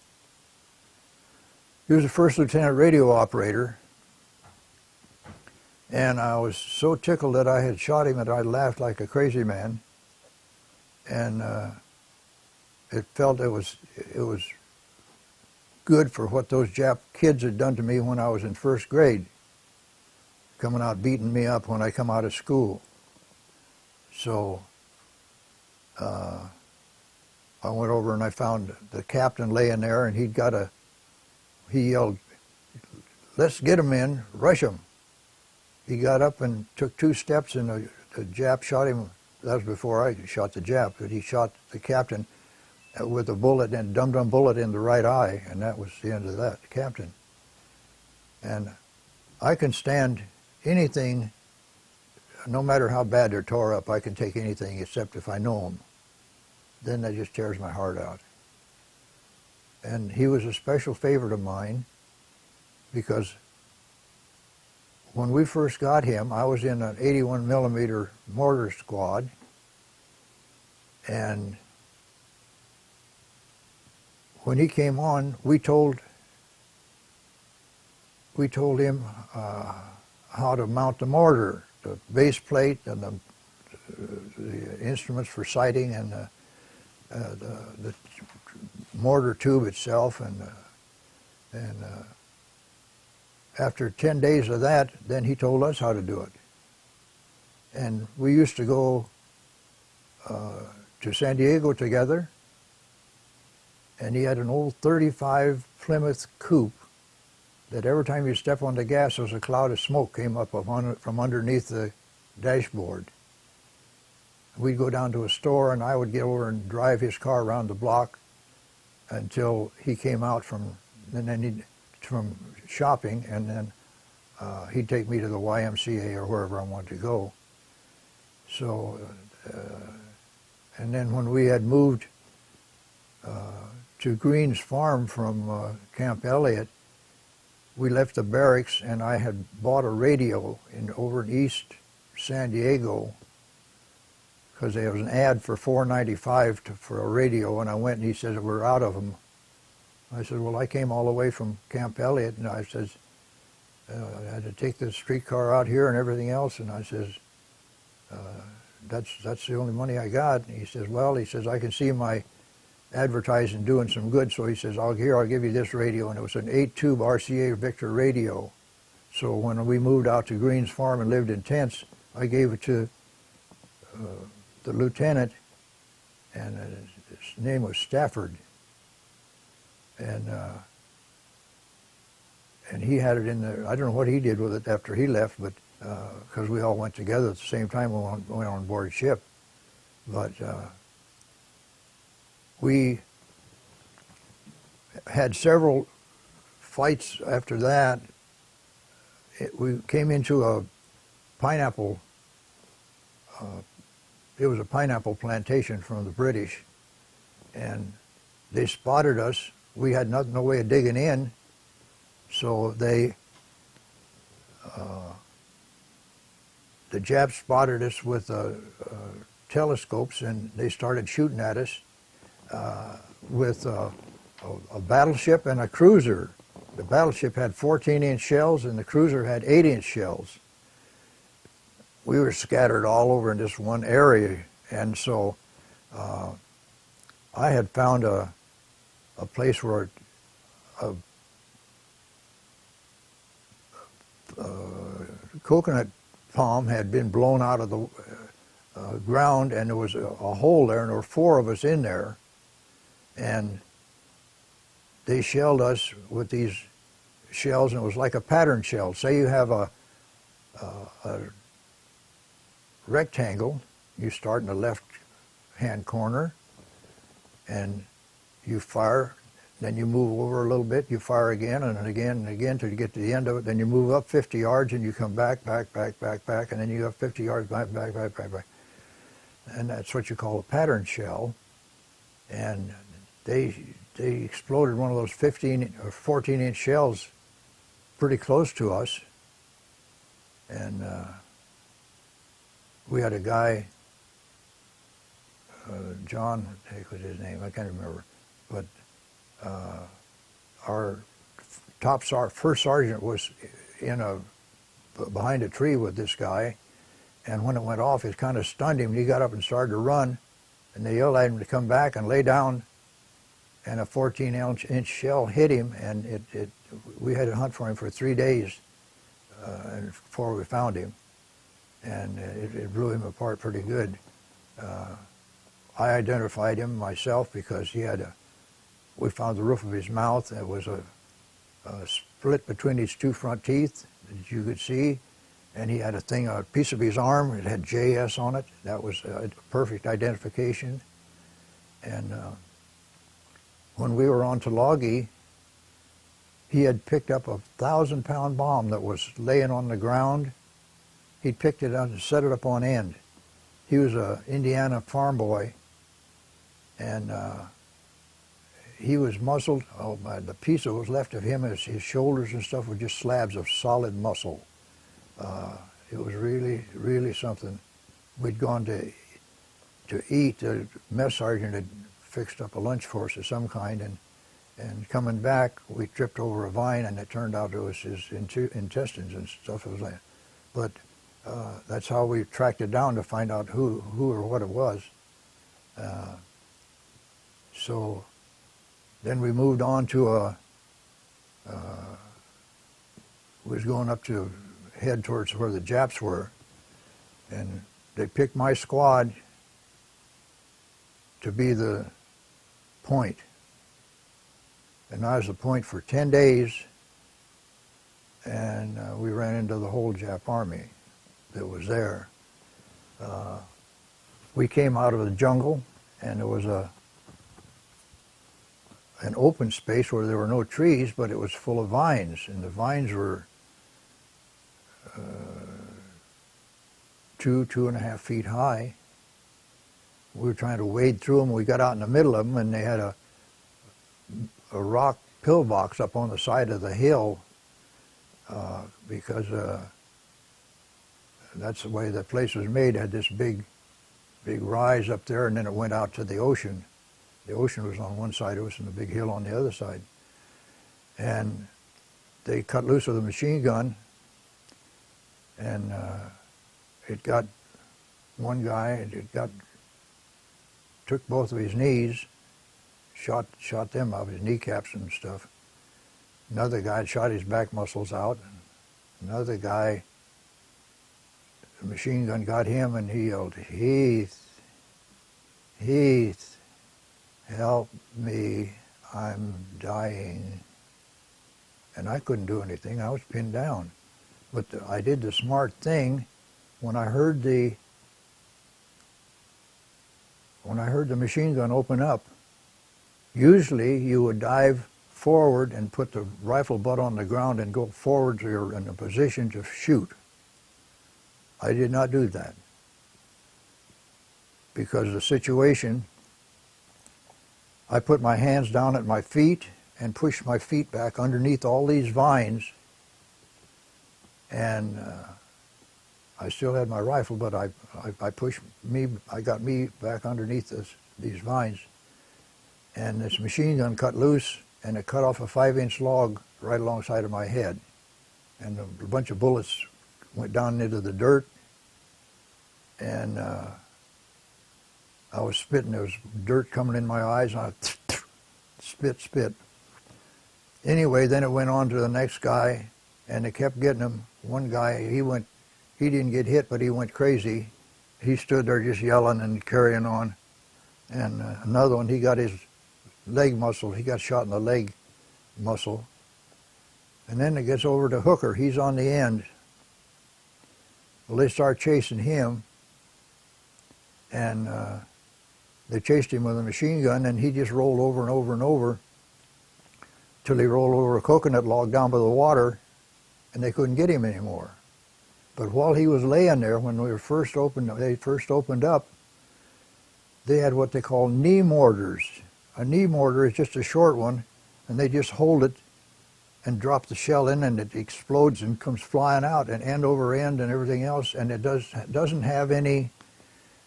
S1: He was a first lieutenant radio operator, and I was so tickled that I had shot him that I laughed like a crazy man, and it felt it was good for what those Jap kids had done to me when I was in 1st grade, coming out beating me up when I come out of school. So I went over and I found the captain laying there, and he yelled, let's get him in, rush him. He got up and took 2 steps, and the Jap shot him. That was before I shot the Jap, but he shot the captain with a bullet, and dum-dum bullet in the right eye, and that was the end of that, the captain. And I can stand anything, no matter how bad they're tore up. I can take anything except if I know them. Then that just tears my heart out. And he was a special favorite of mine, because when we first got him, I was in an 81 millimeter mortar squad, and when he came on, we told him how to mount the mortar, the base plate, and the instruments for sighting, and the mortar tube itself, and after 10 days of that, then he told us how to do it. And we used to go to San Diego together, and he had an old 35 Plymouth coupe that every time you step on the gas, there was a cloud of smoke came up from underneath the dashboard. We'd go down to a store, and I would get over and drive his car around the block until he came out from shopping, and then he'd take me to the YMCA or wherever I wanted to go. So, and then when we had moved to Green's Farm from Camp Elliott, we left the barracks, and I had bought a radio over in East San Diego because there was an ad for $4.95 for a radio, and I went, and he said, we're out of them. I said, well, I came all the way from Camp Elliott, and I said, I had to take the streetcar out here and everything else, and I says, that's the only money I got. And he says, well, he says, I can see my advertising doing some good, so he says, I'll give you this radio, and it was an 8-tube RCA Victor radio. So when we moved out to Green's Farm and lived in tents, I gave it to the lieutenant, and his name was Stafford, and he had it in there. I don't know what he did with it after he left, but because we all went together at the same time when we went on board ship. But we had several fights after that. We came into a pineapple. It was a pineapple plantation from the British, and they spotted us. We had no way of digging in, so the Japs spotted us with telescopes, and they started shooting at us with a battleship and a cruiser. The battleship had 14-inch shells, and the cruiser had 8-inch shells. We were scattered all over in this one area, and so I had found a place where a coconut palm had been blown out of the ground, and there was a hole there, and there were 4 of us in there, and they shelled us with these shells, and it was like a pattern shell. Say you have a rectangle, you start in the left-hand corner, and you fire, then you move over a little bit, you fire again and again and again till you get to the end of it, then you move up 50 yards and you come back, and then you have 50 yards back. And that's what you call a pattern shell. And they exploded one of those 15 or 14-inch shells pretty close to us. And we had a guy, John, what was his name? I can't remember. But our first sergeant was behind a tree with this guy, and when it went off, it kind of stunned him. He got up and started to run, and they yelled at him to come back and lay down, and a 14-inch shell hit him, and we had to hunt for him for 3 days before we found him, and it blew him apart pretty good. I identified him myself because we found the roof of his mouth. It was a split between his 2 front teeth that you could see, and he had a piece of his arm, it had JS on it. That was a perfect identification. And when we were on Tulagi, he had picked up a 1,000-pound bomb that was laying on the ground. He picked it up and set it up on end. He was an Indiana farm boy, and he was muscled. The piece that was left of him, his shoulders and stuff, were just slabs of solid muscle. It was really, really something. We'd gone to eat. The mess sergeant had fixed up a lunch for us of some kind, and coming back, we tripped over a vine, and it turned out it was his intestines and stuff. It was like, but that's how we tracked it down to find out who or what it was. So then we moved on to we was going up to head towards where the Japs were, and they picked my squad to be the point. And I was the point for 10 days, and we ran into the whole Jap army that was there. We came out of the jungle, and there was an open space where there were no trees, but it was full of vines, and the vines were 2.5 feet high. We were trying to wade through them. We got out in the middle of them, and they had a rock pillbox up on the side of the hill because that's the way the place was made. It had this big rise up there, and then it went out to the ocean. The ocean was on one side of us and the big hill on the other side. And they cut loose with a machine gun, and it got one guy, took both of his knees, shot them up, his kneecaps and stuff. Another guy shot his back muscles out. Another guy, the machine gun got him, and he yelled, "Heath, Heath, help me, I'm dying." And I couldn't do anything. I was pinned down. But I did the smart thing. When I heard the machine gun open up, usually you would dive forward and put the rifle butt on the ground and go forward so you're in a position to shoot. I did not do that because the situation, I put my hands down at my feet and pushed my feet back underneath all these vines, and I still had my rifle, but I got me back underneath these vines, and this machine gun cut loose, and it cut off a 5-inch log right alongside of my head, and a bunch of bullets went down into the dirt, and I was spitting. There was dirt coming in my eyes, and I spit. Anyway, then it went on to the next guy, and they kept getting him. One guy, he didn't get hit, but he went crazy. He stood there just yelling and carrying on. And another one, he got his leg muscle. He got shot in the leg muscle. And then it gets over to Hooker. He's on the end. Well, they start chasing him, and they chased him with a machine gun, and he just rolled over and over and over till he rolled over a coconut log down by the water, and they couldn't get him anymore. But while he was laying there, when they first opened up, they had what they call knee mortars. A knee mortar is just a short one, and they just hold it and drop the shell in, and it explodes and comes flying out, and end over end and everything else, and it doesn't have any,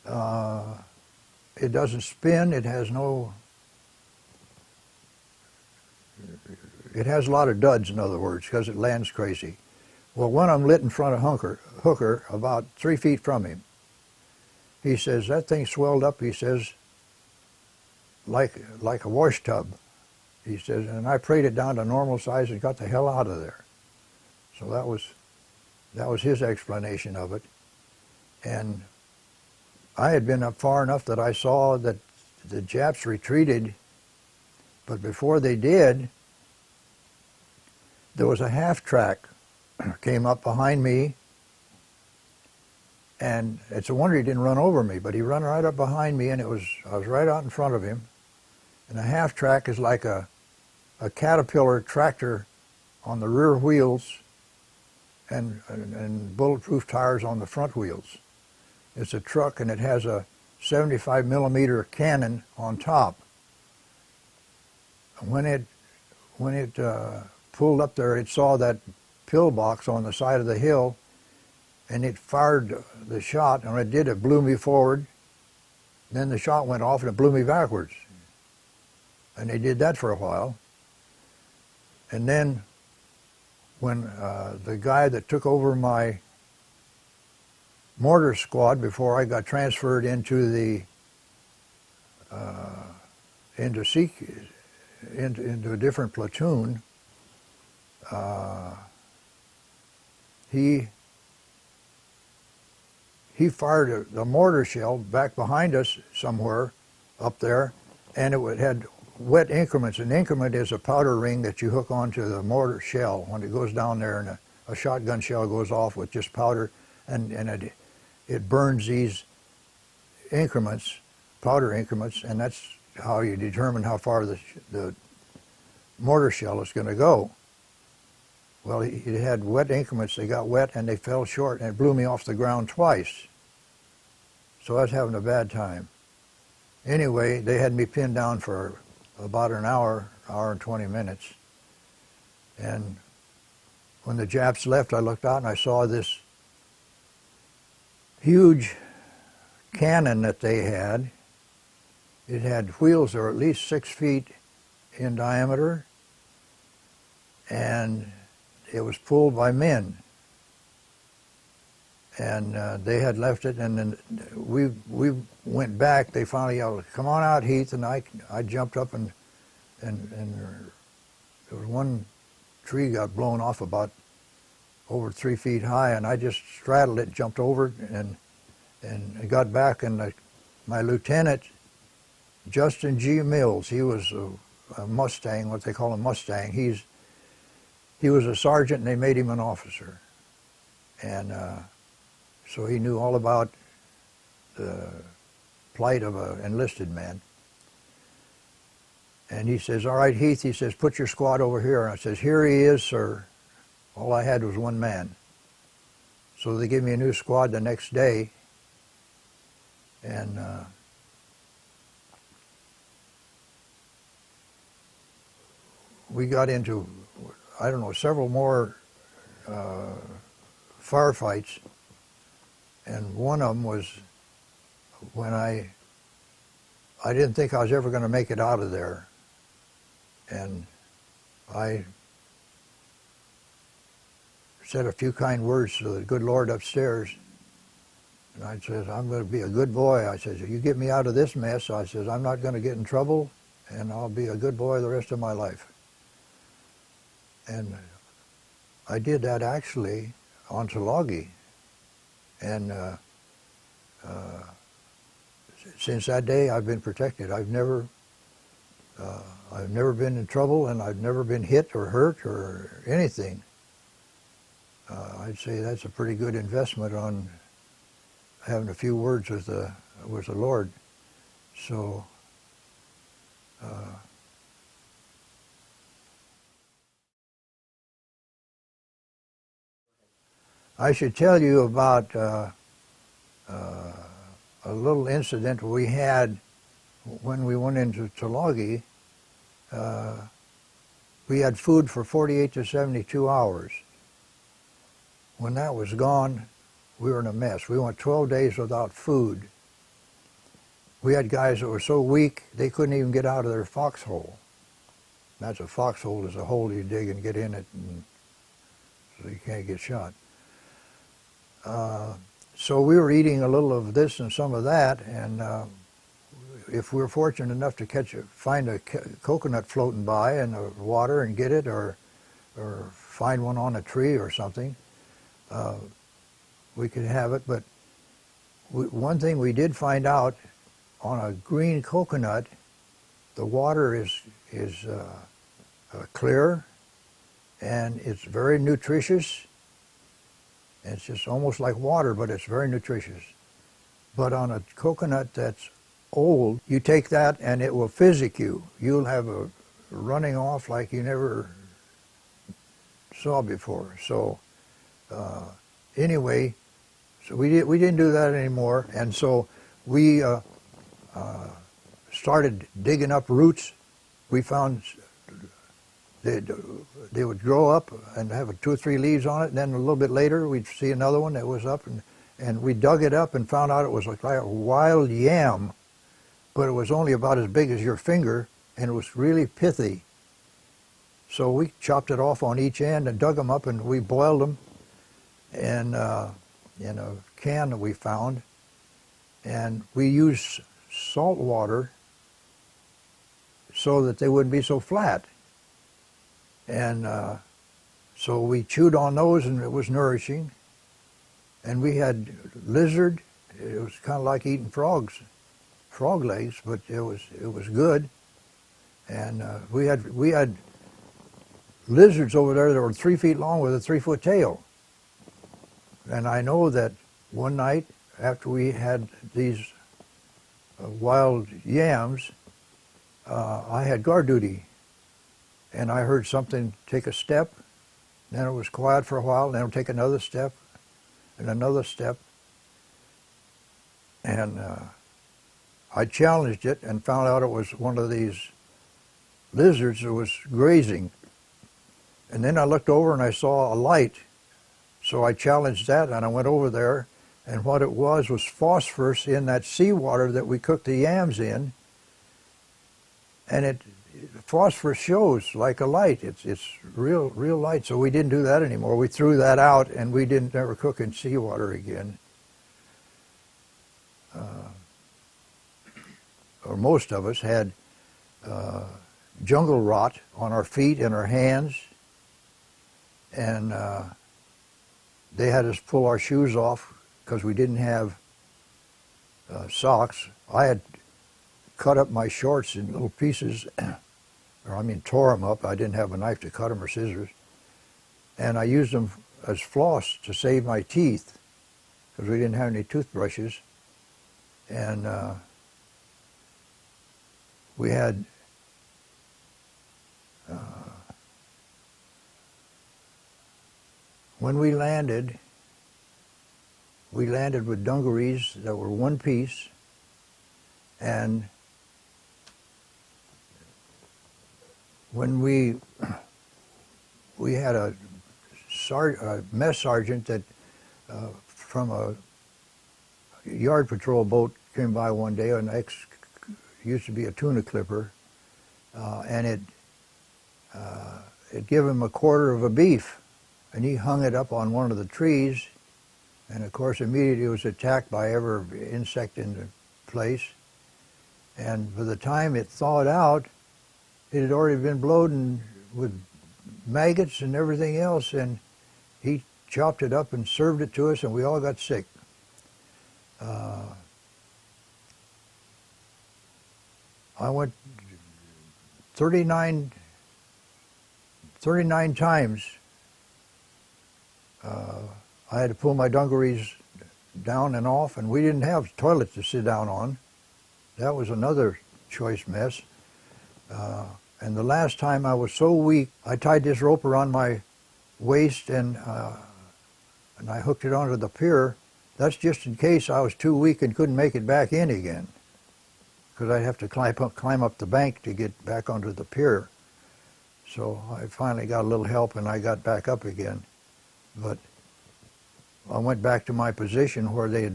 S1: it doesn't spin, it has a lot of duds, in other words, because it lands crazy. Well, one of them lit in front of Hooker about 3 feet from him. He says, that thing swelled up, he says, like a wash tub. He says, and I prayed it down to normal size and got the hell out of there. So that was his explanation of it. And I had been up far enough that I saw that the Japs retreated, but before they did, there was a half-track came up behind me, and it's a wonder he didn't run over me, but he ran right up behind me, and I was right out in front of him. And a half-track is like a Caterpillar tractor on the rear wheels and bulletproof tires on the front wheels. It's a truck, and it has a 75 millimeter cannon on top. When it pulled up there, it saw that pillbox on the side of the hill, and it fired the shot, and when it did, it blew me forward. Then the shot went off, and it blew me backwards. And they did that for a while. And then when the guy that took over my mortar squad before I got transferred into into a different platoon, he fired a mortar shell back behind us somewhere, up there, and it had wet increments. An increment is a powder ring that you hook onto the mortar shell when it goes down there, and a shotgun shell goes off with just powder, and it burns these increments, powder increments, and that's how you determine how far the mortar shell is going to go. Well, it had wet increments. They got wet and they fell short, and it blew me off the ground twice. So I was having a bad time. Anyway, they had me pinned down for about an hour and 20 minutes. And when the Japs left, I looked out and I saw this huge cannon that they had. It had wheels that were at least 6 feet in diameter, and it was pulled by men. And they had left it, and then we went back. They finally yelled, "Come on out, Heath!" And I jumped up, and there was one tree got blown off about over 3 feet high, and I just straddled it, jumped over it, and I got back, and my lieutenant, Justin G. Mills, he was a Mustang, what they call a Mustang. He was a sergeant, and they made him an officer. And so he knew all about the plight of an enlisted man. And he says, "All right, Heath," he says, "put your squad over here." And I says, "Here he is, sir." All I had was one man. So they gave me a new squad the next day. And we got into, I don't know, several more firefights. And one of them was when I didn't think I was ever going to make it out of there. And I said a few kind words to the good Lord upstairs. And I said, "I'm going to be a good boy." I said, "You get me out of this mess." I said, "I'm not going to get in trouble, and I'll be a good boy the rest of my life." And I did that actually on Tulagi. And since that day, I've been protected. I've never been in trouble, and I've never been hit or hurt or anything. I'd say that's a pretty good investment on having a few words with the Lord. So I should tell you about a little incident we had when we went into Tulagi. We had food for 48 to 72 hours. When that was gone, we were in a mess. We went 12 days without food. We had guys that were so weak they couldn't even get out of their foxhole. That's a foxhole, is a hole you dig and get in it, and so you can't get shot. So we were eating a little of this and some of that, and if we were fortunate enough to find a coconut floating by in the water and get it, or find one on a tree or something, we could have it. But one thing we did find out, on a green coconut, the water is clear, and it's very nutritious. It's just almost like water, but it's very nutritious. But on a coconut that's old, you take that and it will physic you. You'll have a running off like you never saw before. So anyway, so we didn't do that anymore, and so we started digging up roots. We found they would grow up and have 2 or 3 leaves on it, and then a little bit later we'd see another one that was up, and we dug it up and found out it was like a wild yam, but it was only about as big as your finger, and it was really pithy. So we chopped it off on each end and dug them up, and we boiled them in a can that we found, and we used salt water so that they wouldn't be so flat. And so we chewed on those, and it was nourishing. And we had lizard. It was kind of like eating frogs frog legs, but it was good. And we had lizards over there that were 3 feet long with a 3-foot tail. And I know that one night after we had these wild yams, I had guard duty, and I heard something take a step. Then it was quiet for a while, then it would take another step and another step. And I challenged it and found out it was one of these lizards that was grazing. And then I looked over and I saw a light. So I challenged that, and I went over there, and what it was phosphorus in that seawater that we cooked the yams in. And phosphorus shows like a light. It's real light. So we didn't do that anymore. We threw that out, and we didn't ever cook in seawater again. Or most of us had jungle rot on our feet and our hands, and they had us pull our shoes off because we didn't have socks. I had cut up my shorts in little pieces, tore them up. I didn't have a knife to cut them or scissors. And I used them as floss to save my teeth because we didn't have any toothbrushes. And we had when we landed with dungarees that were one piece, and when we had a mess sergeant that from a yard patrol boat came by one day, used to be a tuna clipper, and it gave him a quarter of a beef, and he hung it up on one of the trees, and of course immediately it was attacked by every insect in the place. And by the time it thawed out, it had already been bloated with maggots and everything else, and he chopped it up and served it to us, and we all got sick. I went 39 times. I had to pull my dungarees down and off, and we didn't have toilets to sit down on. That was another choice mess. And the last time I was so weak, I tied this rope around my waist and I hooked it onto the pier. That's just in case I was too weak and couldn't make it back in again, because I'd have to climb up the bank to get back onto the pier. So I finally got a little help and I got back up again. But I went back to my position where they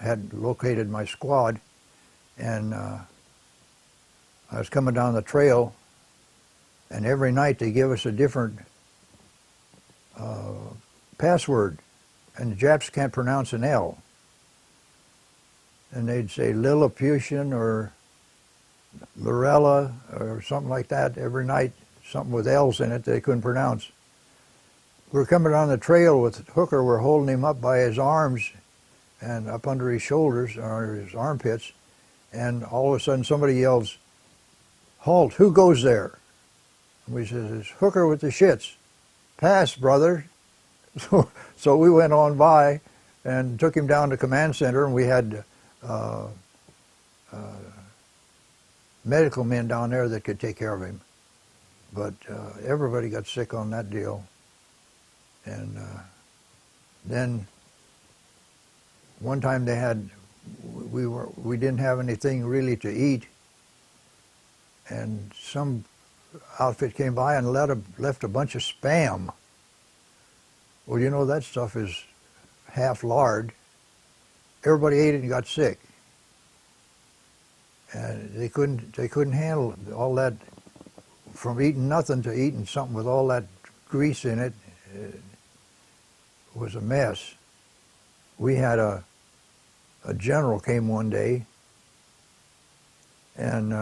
S1: had located my squad, and I was coming down the trail, and every night they give us a different password, and the Japs can't pronounce an L. And they'd say Lilliputian or Lorella or something like that every night, something with L's in it they couldn't pronounce. We were coming down the trail with Hooker. We're holding him up by his arms and up under his shoulders, or his armpits, and all of a sudden somebody yells, "Halt, who goes there?" And we says, "It's Hooker with the shits. Pass, brother." So we went on by and took him down to command center, and we had medical men down there that could take care of him. But everybody got sick on that deal. And then one time we didn't have anything really to eat, and some outfit came by and left a bunch of Spam. Well, you know, that stuff is half lard. Everybody ate it and got sick, and they couldn't handle all that, from eating nothing to eating something with all that grease in it. It was a mess. We had a general came one day, and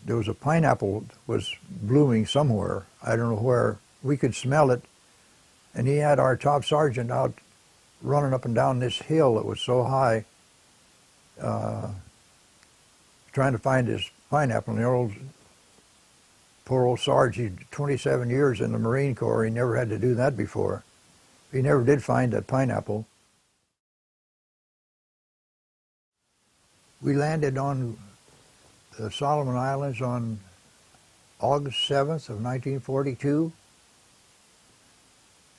S1: there was a pineapple that was blooming somewhere. I don't know where. We could smell it, and he had our top sergeant out running up and down this hill that was so high, trying to find his pineapple. And poor old Sarge, he's 27 years in the Marine Corps. He never had to do that before. He never did find that pineapple. We landed on the Solomon Islands on August 7th of 1942,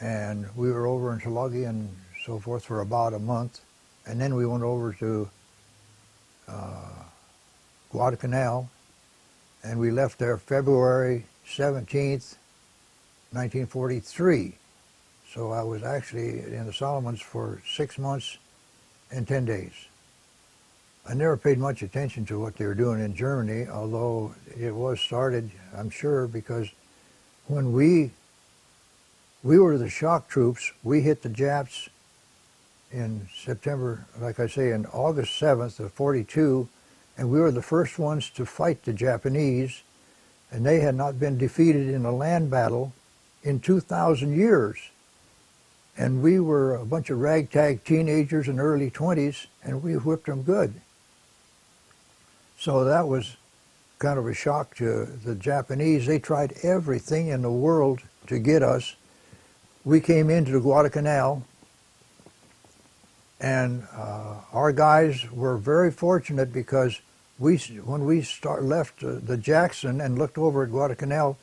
S1: and we were over in Tulagi and so forth for about a month, and then we went over to Guadalcanal, and we left there February 17th, 1943. So I was actually in the Solomons for 6 months and 10 days. I never paid much attention to what they were doing in Germany, although it was started, I'm sure, because when we were the shock troops, we hit the Japs in September, like I say, in August 7th of 42, and we were the first ones to fight the Japanese, and they had not been defeated in a land battle in 2,000 years. And we were a bunch of ragtag teenagers in early 20s, and we whipped them good. So that was kind of a shock to the Japanese. They tried everything in the world to get us. We came into the Guadalcanal, and our guys were very fortunate because when we left the Jackson and looked over at Guadalcanal,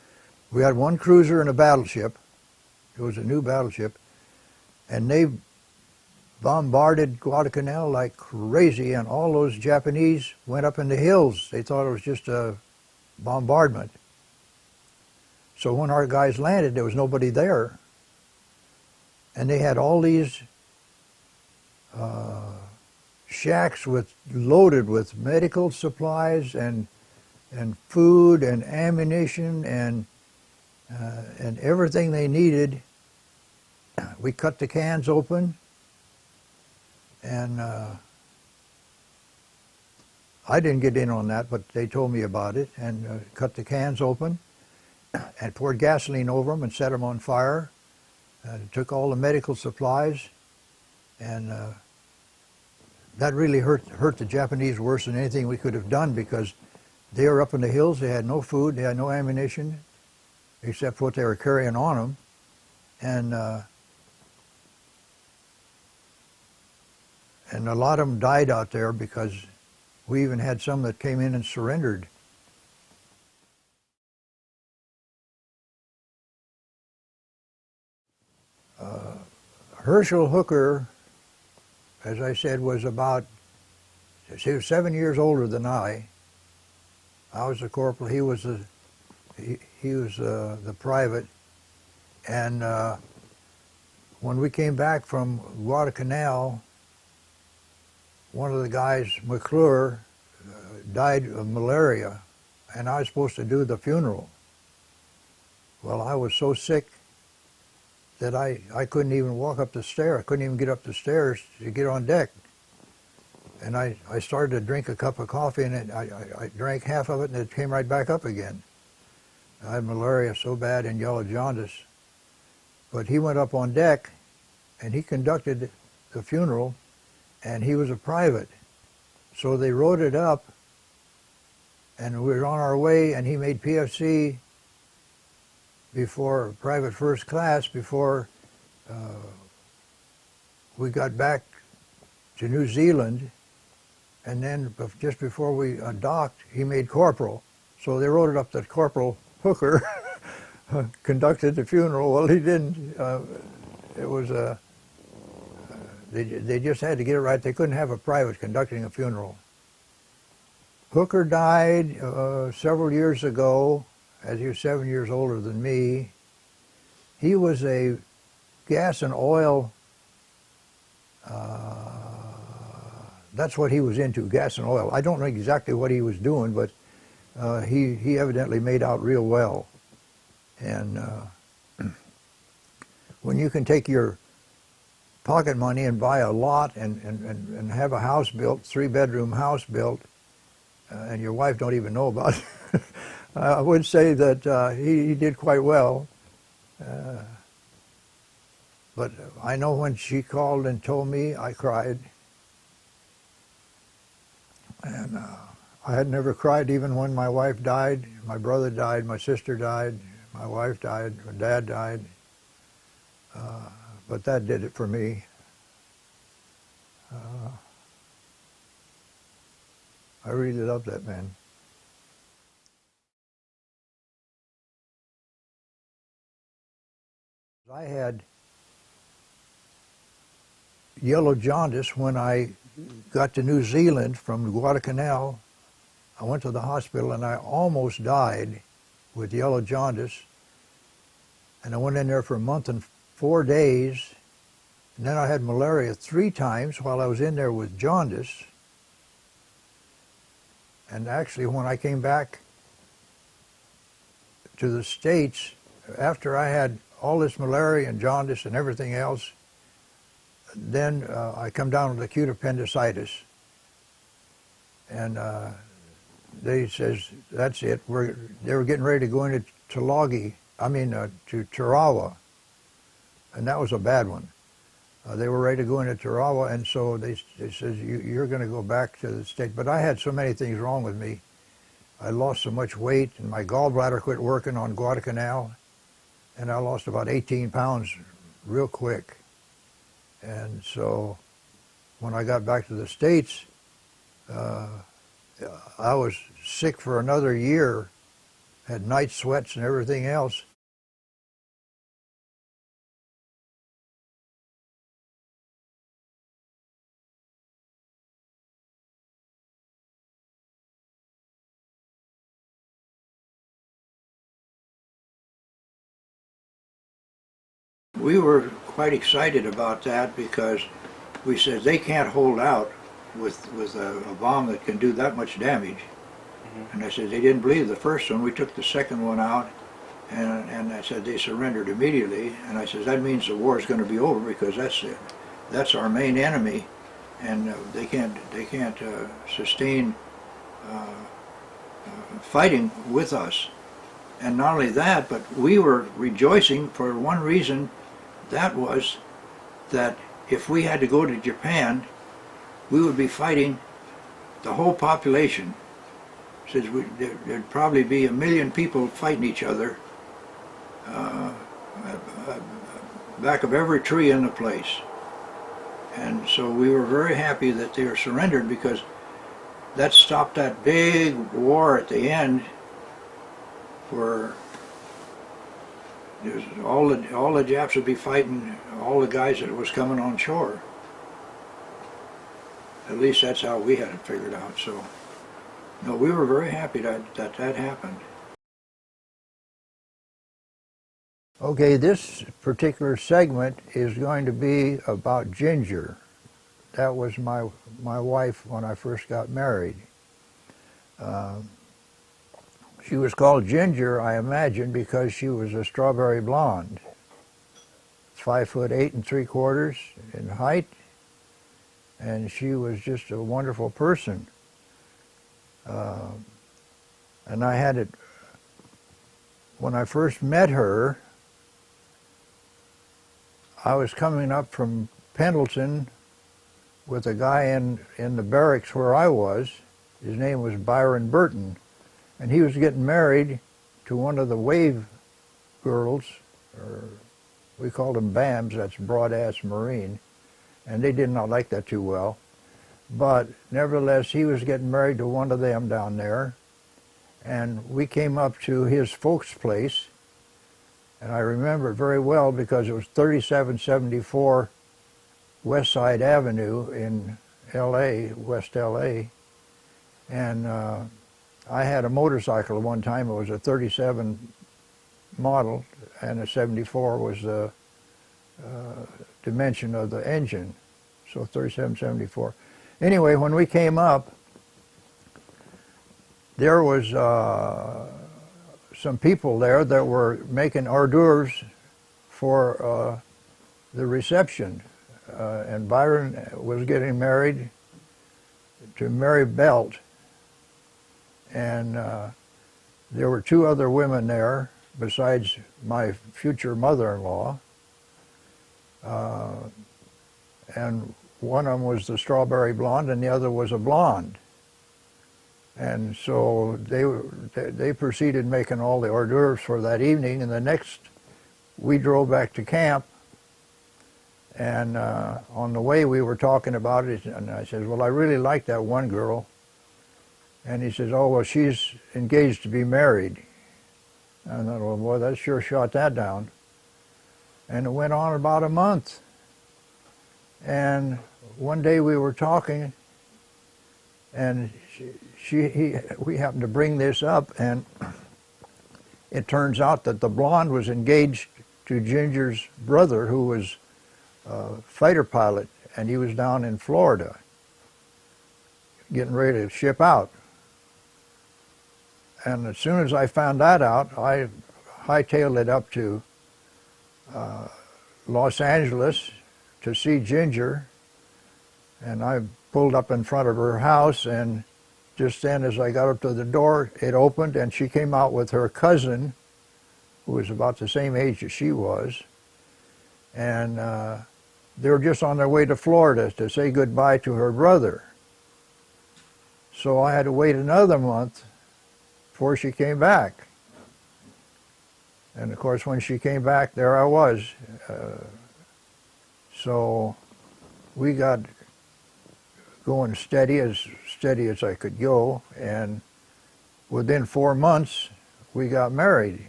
S1: we had one cruiser and a battleship. It was a new battleship, and they bombarded Guadalcanal like crazy, and all those Japanese went up in the hills. They thought it was just a bombardment. So when our guys landed, there was nobody there. And they had all these shacks loaded with medical supplies and food and ammunition and everything they needed. We cut the cans open, and I didn't get in on that, but they told me about it, and cut the cans open and poured gasoline over them and set them on fire. Took all the medical supplies, and that really hurt the Japanese worse than anything we could have done, because they were up in the hills. They had no food, they had no ammunition except what they were carrying on them, and a lot of them died out there, because we even had some that came in and surrendered. Herschel Hooker, as I said, he was 7 years older than I. I was the corporal. He was the private. And when we came back from Guadalcanal, one of the guys, McClure, died of malaria, and I was supposed to do the funeral. Well, I was so sick that I couldn't even walk up the stair. I couldn't even get up the stairs to get on deck. And I started to drink a cup of coffee, and I drank half of it, and it came right back up again. I had malaria so bad and yellow jaundice. But he went up on deck, and he conducted the funeral, and he was a private. So they rode it up, and we were on our way, and he made PFC before private first class, before we got back to New Zealand, and then just before we docked, he made corporal. So they wrote it up that Corporal Hooker conducted the funeral. Well, he didn't. It was they just had to get it right. They couldn't have a private conducting a funeral. Hooker died several years ago, as he was 7 years older than me. He was a gas and oil, that's what he was into, gas and oil. I don't know exactly what he was doing, but he evidently made out real well. And when you can take your pocket money and buy a lot and have a house built, 3-bedroom house built, and your wife don't even know about it, I would say that he did quite well. But I know when she called and told me, I cried. And I had never cried even when my wife died. My brother died, my sister died, my wife died, my dad died. But that did it for me. I really loved that man. I had yellow jaundice when I got to New Zealand from Guadalcanal. I went to the hospital and I almost died with yellow jaundice. And I went in there for a month and 4 days. And then I had malaria 3 times while I was in there with jaundice. And actually, when I came back to the States, after I had all this malaria and jaundice and everything else, then I come down with acute appendicitis. And they says, that's it. They were getting ready to go into to Tarawa. And that was a bad one. They were ready to go into Tarawa, and so they says, you're going to go back to the States. But I had so many things wrong with me. I lost so much weight, and my gallbladder quit working on Guadalcanal, and I lost about 18 pounds real quick. And so when I got back to the States, I was sick for another year, had night sweats and everything else. We were quite excited about that because we said they can't hold out with a bomb that can do that much damage. And I said they didn't believe the first one. We took the second one out, and I said they surrendered immediately. And I said that means the war is going to be over because that's our main enemy, and they can't sustain fighting with us. And not only that, but we were rejoicing for one reason. That was that if we had to go to Japan, we would be fighting the whole population. Says there'd probably be 1 million people fighting each other back of every tree in the place. And so we were very happy that they were surrendered because that stopped that big war at the end where all the Japs would be fighting all the guys that was coming on shore. At least that's how we had it figured out. So, no, we were very happy that happened. Okay, this particular segment is going to be about Ginger. That was my wife when I first got married. She was called Ginger, I imagine, because she was a strawberry blonde. 5'8"3/4" in height, and she was just a wonderful person. And I had it when I first met her. I was coming up from Pendleton with a guy in the barracks where I was. His name was Byron Burton. And he was getting married to one of the wave girls, or we called them BAMs, that's broad-ass Marine, and they did not like that too well. But nevertheless, he was getting married to one of them down there, and we came up to his folks' place, and I remember it very well because it was 3774 West Side Avenue in L.A., West L.A., and I had a motorcycle at one time. It was a 37 model, and a 74 was the dimension of the engine, so 3774. Anyway, when we came up, there was some people there that were making hors d'oeuvres for the reception, and Byron was getting married to Mary Belt. And there were 2 other women there besides my future mother-in-law. And one of them was the strawberry blonde and the other was a blonde. And so they proceeded making all the hors d'oeuvres for that evening, and the next we drove back to camp, and on the way we were talking about it, and I said, well, I really like that one girl. And he says, oh, well, she's engaged to be married. And I thought, well, boy, that sure shot that down. And it went on about a month. And one day we were talking, and we happened to bring this up, and it turns out that the blonde was engaged to Ginger's brother, who was a fighter pilot, and he was down in Florida getting ready to ship out. And as soon as I found that out, I hightailed it up to Los Angeles to see Ginger, and I pulled up in front of her house, and just then as I got up to the door, it opened, and she came out with her cousin, who was about the same age as she was, and they were just on their way to Florida to say goodbye to her brother. So I had to wait another month before she came back. And of course, when she came back, there I was. So we got going steady as I could go, and within 4 months, we got married.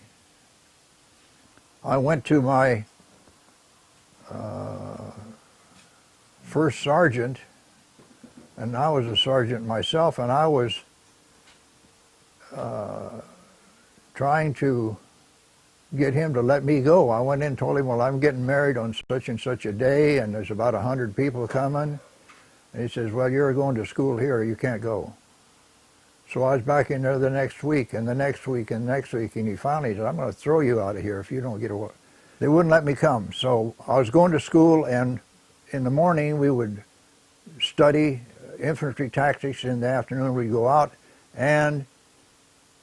S1: I went to my first sergeant, and I was a sergeant myself, and I was trying to get him to let me go. I went in and told him, well, I'm getting married on such and such a day, and there's about 100 people coming. And he says, well, you're going to school here, you can't go. So I was back in there the next week, and the next week, and the next week, and he finally said, I'm going to throw you out of here if you don't get away. They wouldn't let me come. So I was going to school, and in the morning we would study infantry tactics. In the afternoon we'd go out, and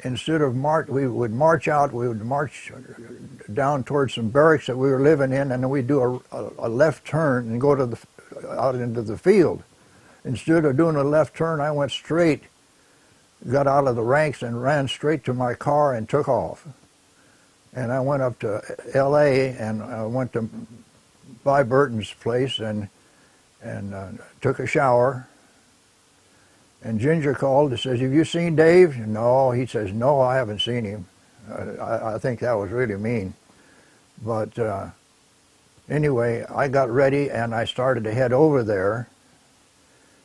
S1: instead of we would march down towards some barracks that we were living in, and then we'd do a left turn and go to out into the field. Instead of doing a left turn, I went straight, got out of the ranks and ran straight to my car and took off. And I went up to L.A. and I went to Vi Burton's place and took a shower. And Ginger called and says, have you seen Dave? No. He says, no, I haven't seen him. I think that was really mean. But anyway, I got ready and I started to head over there.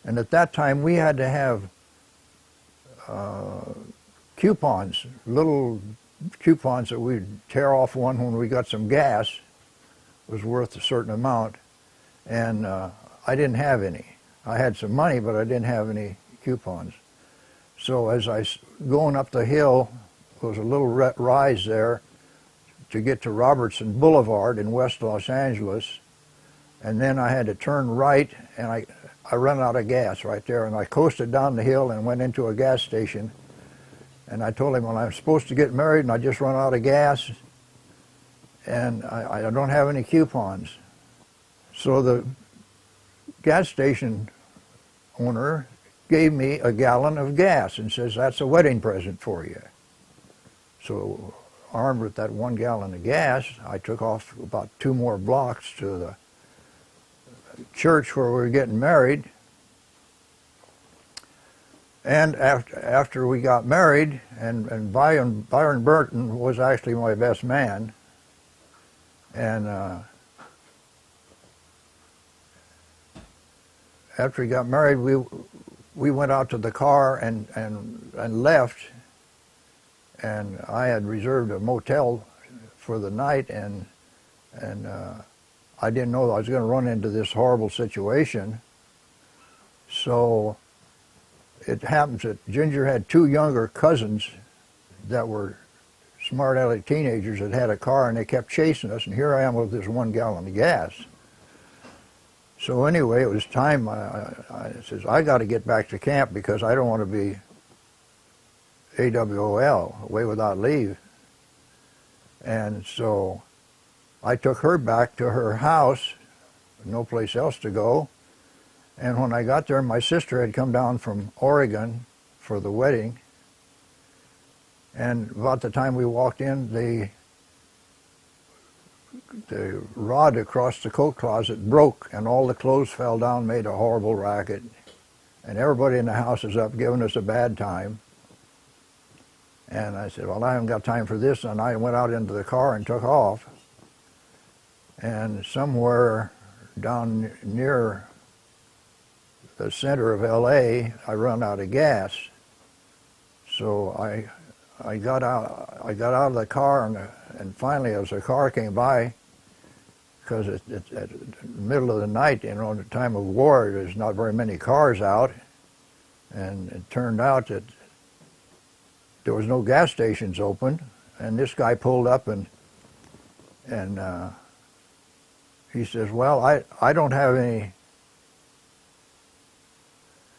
S1: And at that time, we had to have coupons, little coupons that we'd tear off one when we got some gas. It was worth a certain amount. And I didn't have any. I had some money, but I didn't have any coupons. So as I going up the hill, there was a little rise there to get to Robertson Boulevard in West Los Angeles, and then I had to turn right, and I ran out of gas right there, and I coasted down the hill and went into a gas station, and I told him, well, I'm supposed to get married, and I just run out of gas, and I don't have any coupons. So the gas station owner gave me a gallon of gas and says, that's a wedding present for you. So armed with that 1 gallon of gas, I took off about 2 more blocks to the church where we were getting married. And after we got married, and Byron Burton was actually my best man, and after we got married, we went out to the car and left, and I had reserved a motel for the night, and I didn't know I was going to run into this horrible situation. So it happens that Ginger had 2 younger cousins that were smart aleck teenagers that had a car, and they kept chasing us, and here I am with this 1 gallon of gas. So anyway, it was time. I says, I got to get back to camp because I don't want to be AWOL, away without leave. And so I took her back to her house, no place else to go. And when I got there, my sister had come down from Oregon for the wedding. And about the time we walked in, the rod across the coat closet broke, and all the clothes fell down, made a horrible racket. And everybody in the house is up giving us a bad time. And I said, well, I haven't got time for this. And I went out into the car and took off. And somewhere down near the center of L.A., I run out of gas. So I got out of the car, and finally, as the car came by, because it's at the middle of the night, you know, in the time of war, there's not very many cars out, and it turned out that there was no gas stations open, and this guy pulled up and he says, well, I don't have any.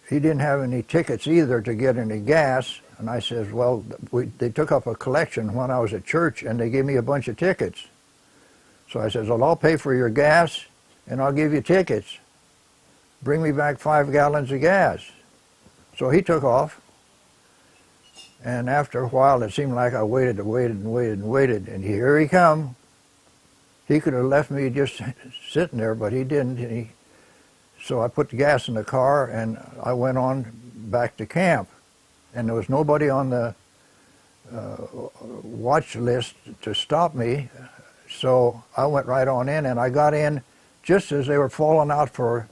S1: He didn't have any tickets either to get any gas. And I says, well, they took up a collection when I was at church, and they gave me a bunch of tickets. So I says, well, I'll pay for your gas, and I'll give you tickets. Bring me back 5 gallons of gas. So he took off. And after a while, it seemed like I waited and waited and waited and waited. And here he come. He could have left me just sitting there, but he didn't. So I put the gas in the car, and I went on back to camp. And there was nobody on the watch list to stop me. So I went right on in, and I got in just as they were falling out for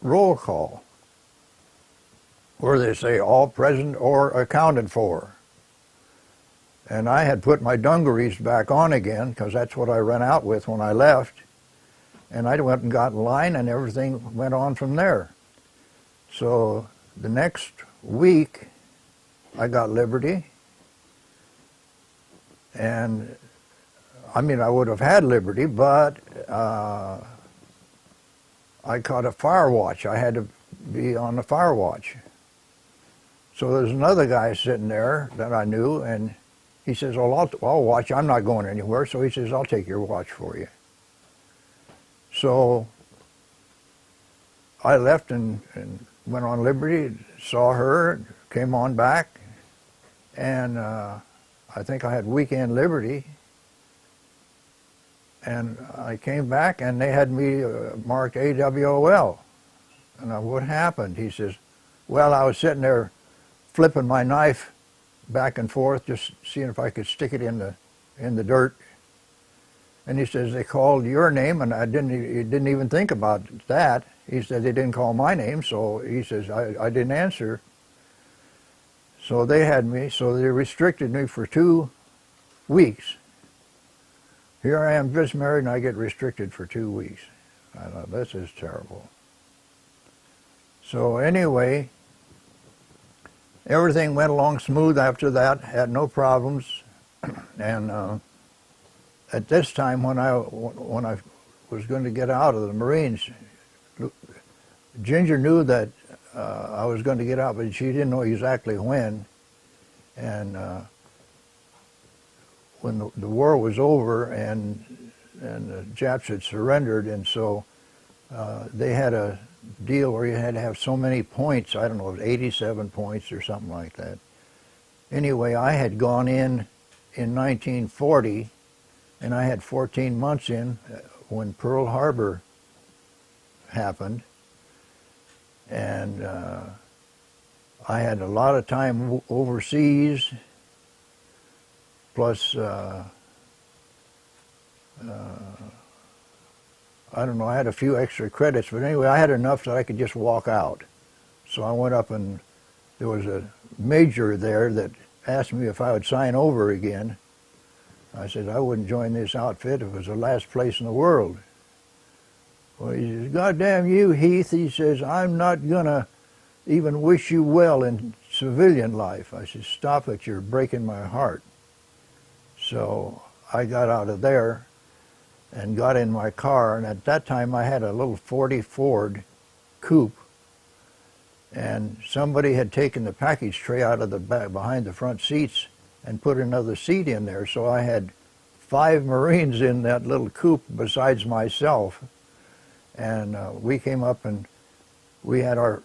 S1: roll call, where they say all present or accounted for. And I had put my dungarees back on again, because that's what I ran out with when I left. And I went and got in line, and everything went on from there. So the next week, I got liberty. And I mean, I would have had liberty, but I caught a fire watch. I had to be on the fire watch. So there's another guy sitting there that I knew, and he says, well, I'll watch. I'm not going anywhere. So he says, I'll take your watch for you. So I left and went on liberty, saw her, came on back, and I think I had weekend liberty. And I came back, and they had me marked AWOL. And what happened? He says, well, I was sitting there flipping my knife back and forth, just seeing if I could stick it in the dirt. And he says, they called your name, and he didn't even think about that. He said they didn't call my name, so he says, I didn't answer. So they had me, so they restricted me for 2 weeks. Here I am just married, and I get restricted for 2 weeks. I thought, this is terrible. So anyway, everything went along smooth after that, had no problems. And at this time, when I was going to get out of the Marines, Ginger knew that I was going to get out, but she didn't know exactly when. And when the war was over and the Japs had surrendered, and so they had a deal where you had to have so many points. I don't know, it was 87 points or something like that. Anyway, I had gone in 1940, and I had 14 months in when Pearl Harbor happened. And I had a lot of time overseas, plus I don't know, I had a few extra credits, but anyway, I had enough that I could just walk out. So I went up, and there was a major there that asked me if I would sign over again. I said I wouldn't join this outfit if it was the last place in the world. Well, he says, God damn you, Heath. He says, I'm not going to even wish you well in civilian life. I said, stop it, you're breaking my heart. So I got out of there and got in my car, and at that time I had a little 40 Ford coupe, and somebody had taken the package tray out of the back behind the front seats and put another seat in there, so I had 5 Marines in that little coupe besides myself. And we came up and we had our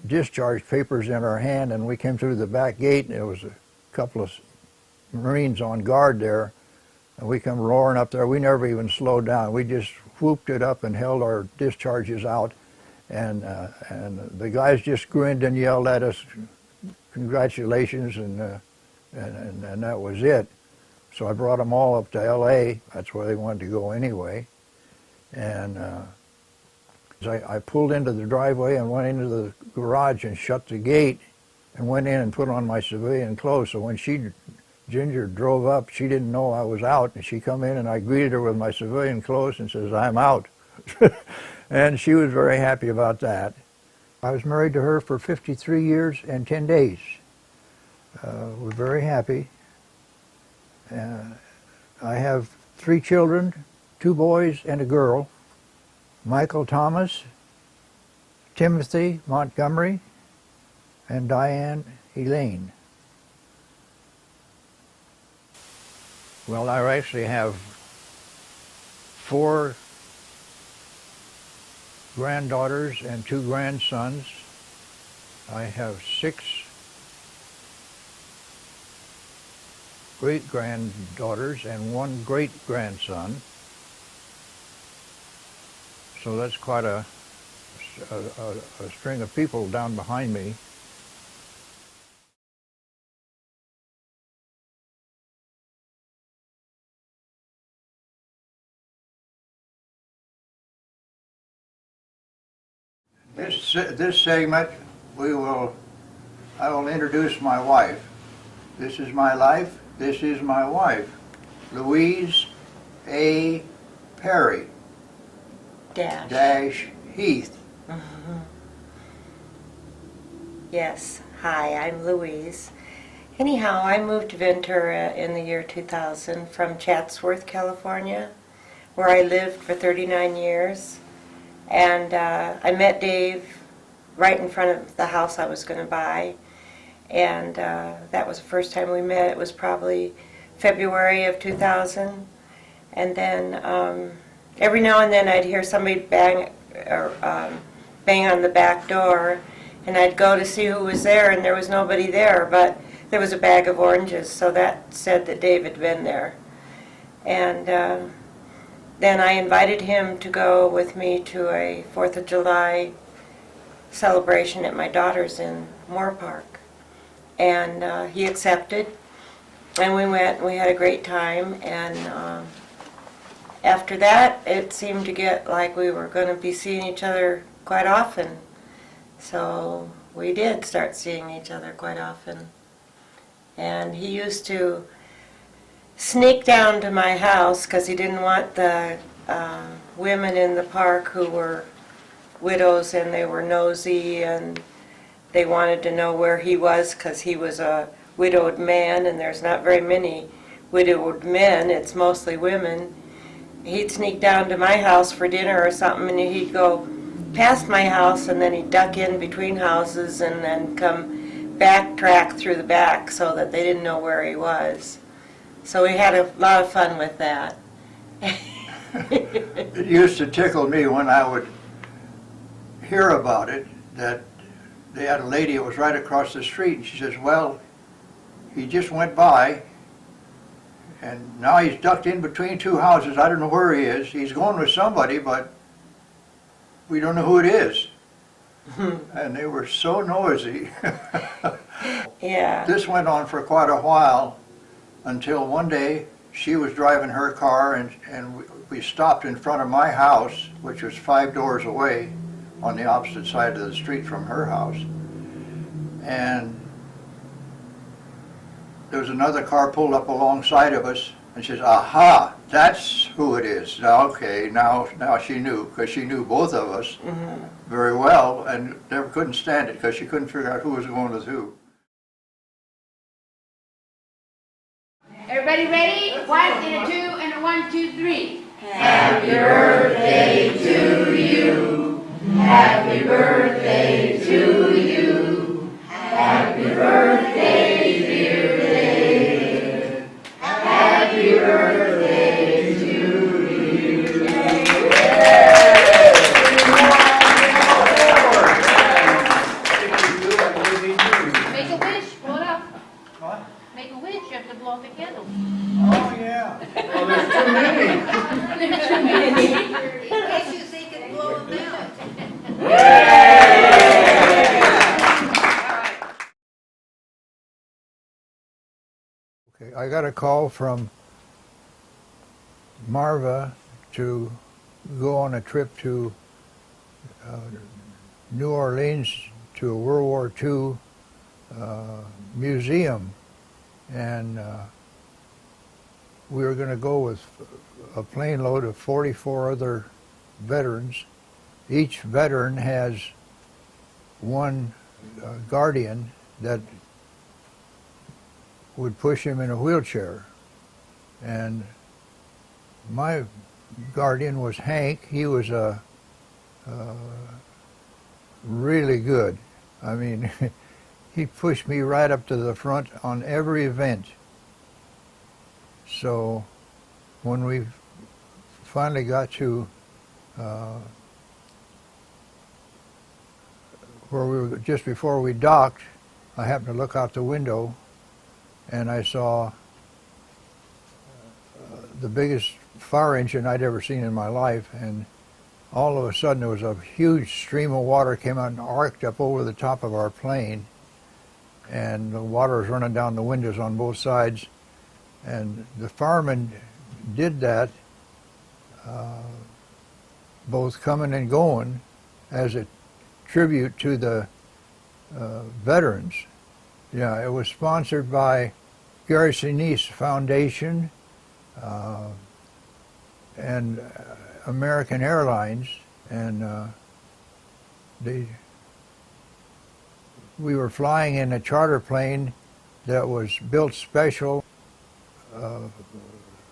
S1: discharge papers in our hand, and we came through the back gate, and there was a couple of Marines on guard there, and we come roaring up there. We never even slowed down. We just whooped it up and held our discharges out, and the guys just grinned and yelled at us, congratulations, and that was it. So I brought them all up to L.A. That's where they wanted to go anyway. And I pulled into the driveway and went into the garage and shut the gate and went in and put on my civilian clothes. So when Ginger drove up, she didn't know I was out, and she come in and I greeted her with my civilian clothes and says, "I'm out." And she was very happy about that. I was married to her for 53 years and 10 days. We're very happy. I have 3 children, 2 boys and a girl, Michael Thomas, Timothy Montgomery, and Diane Elaine. Well, I actually have 4 granddaughters and 2 grandsons. I have 6 great-granddaughters and 1 great-grandson. So that's quite a string of people down behind me. This segment, I will introduce my wife. This is my life. This is my wife, Louise A. Perry. Dash Heath.
S3: Mm-hmm. Yes. Hi, I'm Louise. Anyhow, I moved to Ventura in the year 2000 from Chatsworth, California, where I lived for 39 years. And I met Dave right in front of the house I was going to buy. And that was the first time we met. It was probably February of 2000. And then every now and then I'd hear somebody bang on the back door, and I'd go to see who was there, and there was nobody there, but there was a bag of oranges, so that said that Dave had been there. And then I invited him to go with me to a 4th of July celebration at my daughter's in Moore Park. And he accepted, and we went, and we had a great time, and after that, it seemed to get like we were going to be seeing each other quite often. So we did start seeing each other quite often. And he used to sneak down to my house because he didn't want the women in the park who were widows, and they were nosy, and they wanted to know where he was because he was a widowed man, and there's not very many widowed men, it's mostly women. He'd sneak down to my house for dinner or something, and he'd go past my house, and then he'd duck in between houses and then come backtrack through the back so that they didn't know where he was. So we had a lot of fun with that.
S1: It used to tickle me when I would hear about it, that they had a lady that was right across the street, and she says, "Well, he just went by, and now he's ducked in between 2 houses. I don't know where he is. He's going with somebody, but we don't know who it is." And they were so noisy.
S3: Yeah.
S1: This went on for quite a while until one day she was driving her car, and we stopped in front of my house, which was 5 doors away on the opposite side of the street from her house. And there was another car pulled up alongside of us, and she says, "Aha, that's who it is." Now, okay, now she knew, because she knew both of us very well, and never couldn't stand it because she couldn't figure out who was going with who.
S4: Everybody ready? 1 and a 2 and a 1, 2, 3.
S5: Happy birthday to you. Happy birthday to you. Happy birthday, dear Dave. Happy birthday to you.
S1: I got a call from Marva to go on a trip to New Orleans to a World War II museum, and we were going to go with a plane load of 44 other veterans. Each veteran has one guardian that would push him in a wheelchair. And my guardian was Hank. He was really good. I mean, he pushed me right up to the front on every event. So when we finally got to where we were, just before we docked, I happened to look out the window and I saw the biggest fire engine I'd ever seen in my life, and all of a sudden there was a huge stream of water came out and arced up over the top of our plane, and the water was running down the windows on both sides. And the firemen did that, both coming and going, as a tribute to the veterans. Yeah, it was sponsored by Gary Sinise Foundation and American Airlines, and we were flying in a charter plane that was built special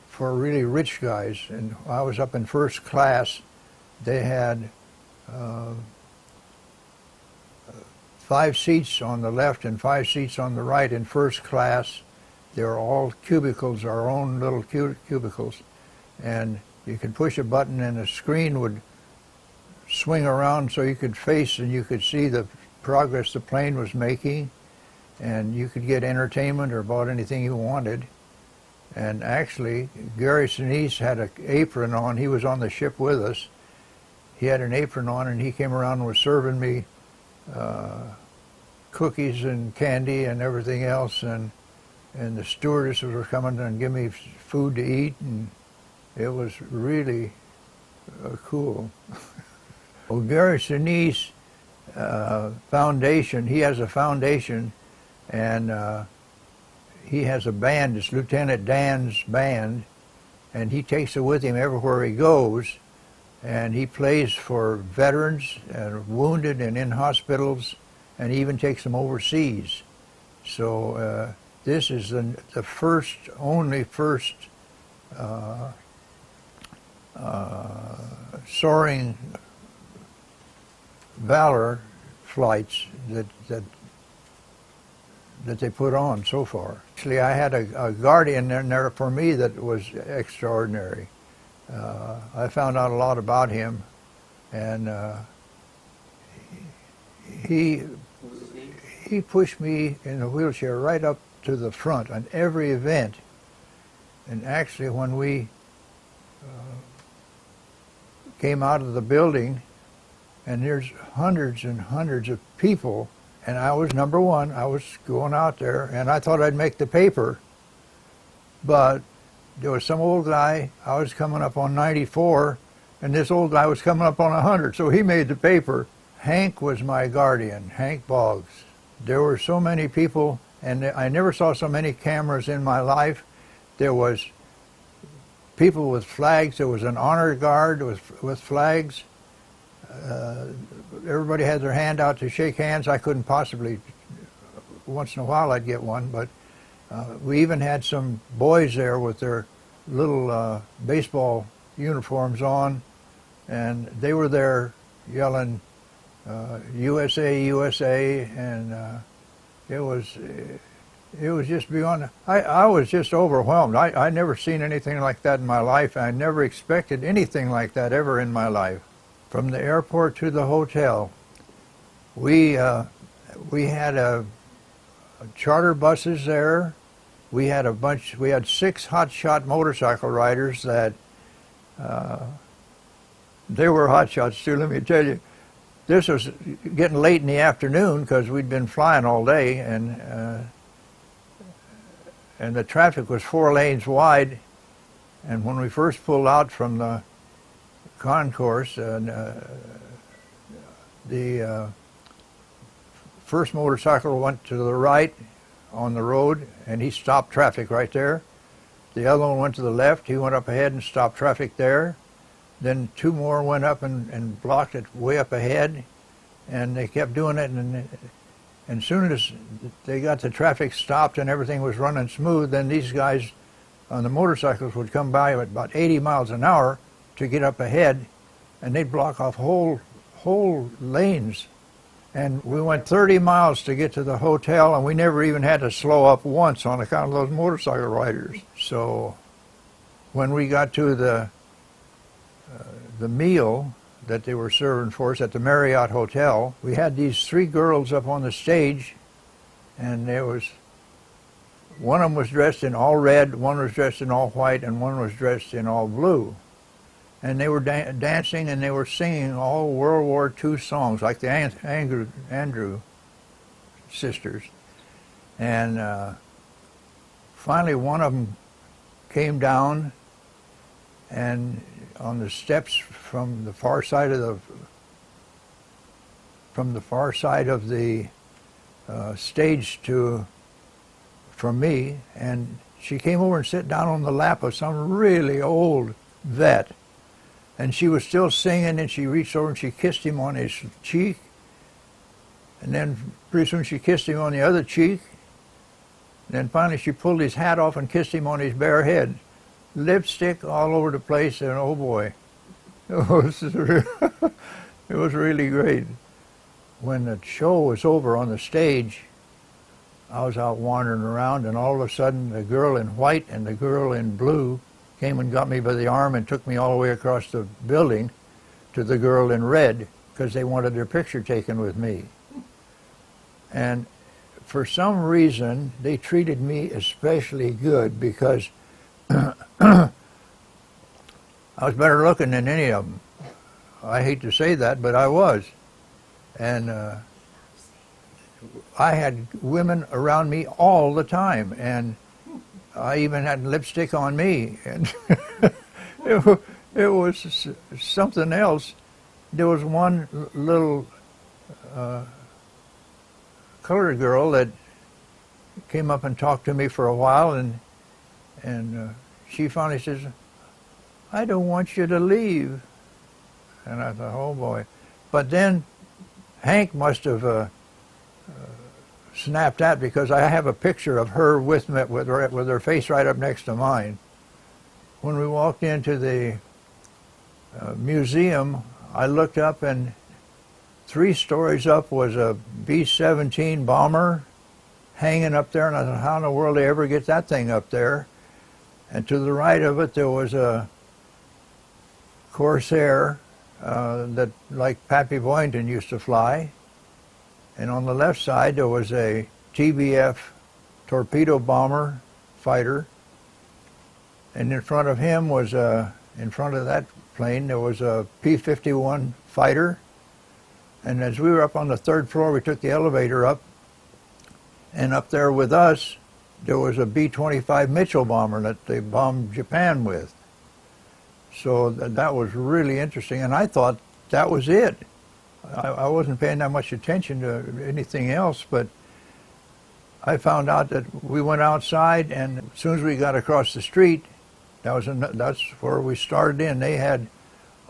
S1: for really rich guys, and I was up in first class. They had 5 seats on the left and 5 seats on the right in first class. They were all cubicles, our own little cubicles, and you could push a button and a screen would swing around so you could face and you could see the progress the plane was making, and you could get entertainment or about anything you wanted. And actually, Gary Sinise had an apron on. He was on the ship with us. He had an apron on, and he came around and was serving me cookies and candy and everything else, and the stewardesses were coming and giving me food to eat, and it was really cool. Well, Gary Sinise Foundation, he has a foundation, and he has a band. It's Lieutenant Dan's band, and he takes it with him everywhere he goes, and he plays for veterans and wounded and in hospitals, and he even takes them overseas. So this is the only first soaring Valor flights that they put on so far. Actually, I had a guardian in there for me that was extraordinary. I found out a lot about him, and he pushed me in a wheelchair right up to the front on every event. And actually, when we came out of the building, and there's hundreds and hundreds of people, and I was number one. I was going out there, and I thought I'd make the paper, but there was some old guy. I was coming up on 94, and this old guy was coming up on 100, so he made the paper. Hank was my guardian, Hank Boggs. There were so many people, and I never saw so many cameras in my life. There was people with flags. There was an honor guard with flags. Everybody had their hand out to shake hands. I couldn't possibly, once in a while I'd get one, but we even had some boys there with their little baseball uniforms on, and they were there yelling USA, USA, and it was just beyond. I was just overwhelmed. I never seen anything like that in my life. I never expected anything like that ever in my life. From the airport to the hotel, we had charter buses there. We had a bunch. We had 6 hotshot motorcycle riders that they were hotshots too. Let me tell you, this was getting late in the afternoon because we'd been flying all day, and and the traffic was 4 lanes wide. And when we first pulled out from the concourse, the first motorcycle went to the right on the road, and he stopped traffic right there. The other one went to the left. He went up ahead and stopped traffic there. Then 2 more went up and blocked it way up ahead, and they kept doing it. And as soon as they got the traffic stopped and everything was running smooth, then these guys on the motorcycles would come by at about 80 miles an hour to get up ahead, and they'd block off whole lanes. And we went 30 miles to get to the hotel, and we never even had to slow up once on account of those motorcycle riders. So when we got to the meal that they were serving for us at the Marriott Hotel, we had these 3 girls up on the stage, and there was one of them was dressed in all red, one was dressed in all white, and one was dressed in all blue. And they were dancing, and they were singing all World War II songs, like the Andrew sisters. And finally, one of them came down, and on the steps from the far side of the stage from me, and she came over and sat down on the lap of some really old vet. And she was still singing, and she reached over and she kissed him on his cheek. And then pretty soon she kissed him on the other cheek. And then finally she pulled his hat off and kissed him on his bare head. Lipstick all over the place, and oh boy, it was really great. When the show was over on the stage, I was out wandering around, and all of a sudden the girl in white and the girl in blue came and got me by the arm and took me all the way across the building to the girl in red, because they wanted their picture taken with me. And for some reason, they treated me especially good, because I was better looking than any of them. I hate to say that, but I was. And I had women around me all the time, and I even had lipstick on me, and it was something else. There was one little colored girl that came up and talked to me for a while, and she finally says, "I don't want you to leave." And I thought, oh boy. But then Hank must have snapped that, because I have a picture of her with her face right up next to mine. When we walked into the museum, I looked up, and 3 stories up was a B-17 bomber hanging up there, and I thought, how in the world did they ever get that thing up there? And to the right of it, there was a Corsair that, like Pappy Boynton used to fly. And on the left side, there was a TBF torpedo bomber fighter. And in front of him was in front of that plane, there was a P-51 fighter. And as we were up on the 3rd floor, we took the elevator up. And up there with us, there was a B-25 Mitchell bomber that they bombed Japan with. So that was really interesting. And I thought that was it. I wasn't paying that much attention to anything else, but I found out that we went outside, and as soon as we got across the street, that's where we started in. They had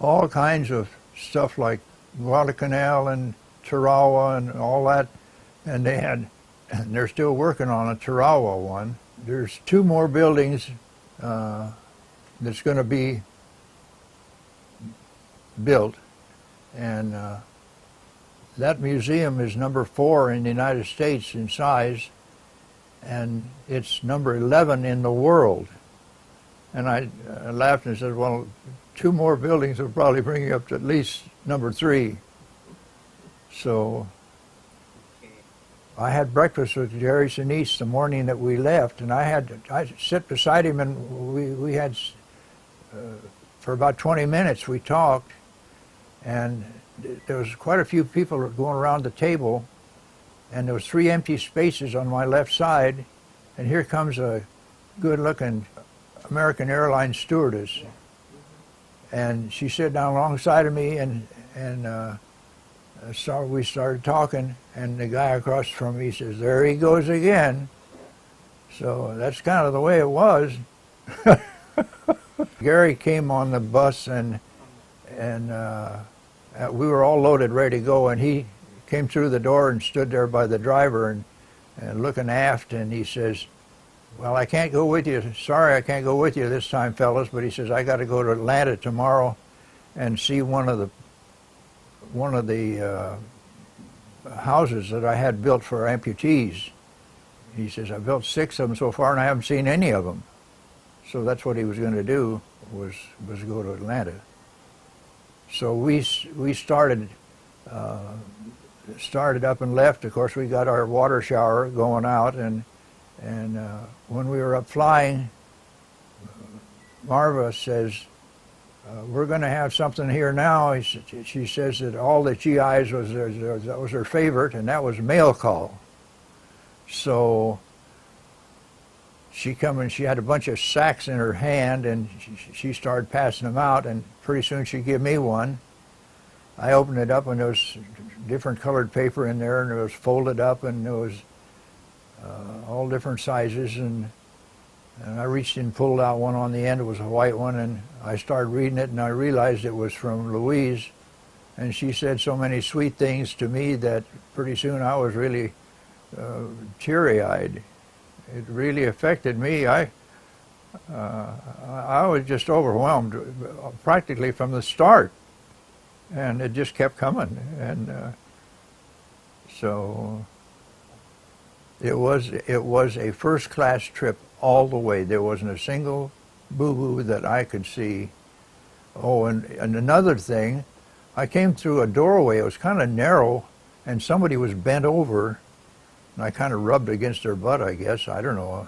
S1: all kinds of stuff like Guadalcanal and Tarawa and all that, and they're still working on a Tarawa one. There's 2 more buildings that's going to be built, and that museum is number 4 in the United States in size, and it's number 11 in the world. And I laughed and said, well, 2 more buildings will probably bring you up to at least number 3. So I had breakfast with Jerry Sinise the morning that we left, and I sat beside him, and we had, for about 20 minutes, we talked, and there was quite a few people going around the table, and there was 3 empty spaces on my left side, and here comes a good-looking American Airlines stewardess, and she sat down alongside of me, and so we started talking, and the guy across from me says, "There he goes again." So that's kind of the way it was. Gary came on the bus, and we were all loaded, ready to go, and he came through the door and stood there by the driver and looking aft, and he says, "Well, I can't go with you. Sorry, I can't go with you this time, fellas." But he says, "I got to go to Atlanta tomorrow and see one of the houses that I had built for amputees." He says, "I built 6 of them so far, and I haven't seen any of them." So that's what he was going to do, was go to Atlanta. So we started up and left. Of course, we got our water shower going out, and when we were up flying, Marva says, "We're going to have something here now." She says that all the GIs that was her favorite, and that was mail call. So she come and she had a bunch of sacks in her hand, and she started passing them out, and pretty soon she gave me one. I opened it up, and there was different colored paper in there, and it was folded up, and there was all different sizes, and I reached in and pulled out one on the end. It was a white one, and I started reading it, and I realized it was from Louise, and she said so many sweet things to me that pretty soon I was really teary-eyed. It really affected me. I was just overwhelmed practically from the start, and it just kept coming, and so it was a first-class trip all the way. There wasn't a single boo-boo that I could see. Oh, and another thing, I came through a doorway. It was kind of narrow, and somebody was bent over, and I kind of rubbed against their butt, I guess. I don't know.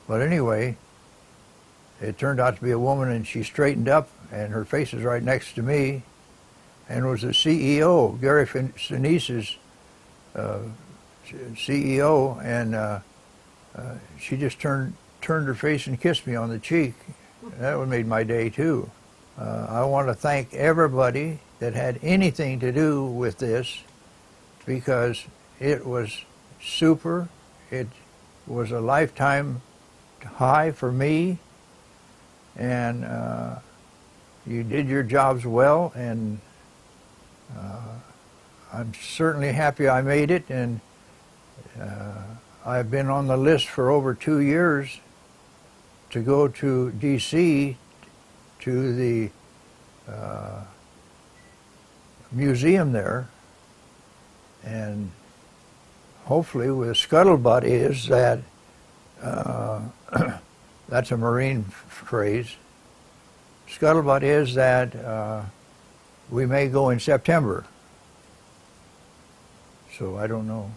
S1: But anyway, it turned out to be a woman, and she straightened up, and her face is right next to me, and it was the CEO, Gary Sinise's CEO, and she just turned her face and kissed me on the cheek. That would made my day too. I want to thank everybody that had anything to do with this, because it was super. It was a lifetime high for me, and you did your jobs well, and I'm certainly happy I made it, and I've been on the list for over 2 years to go to D.C. to the museum there, and hopefully with scuttlebutt is that, that's a Marine phrase, scuttlebutt is that we may go in September, so I don't know.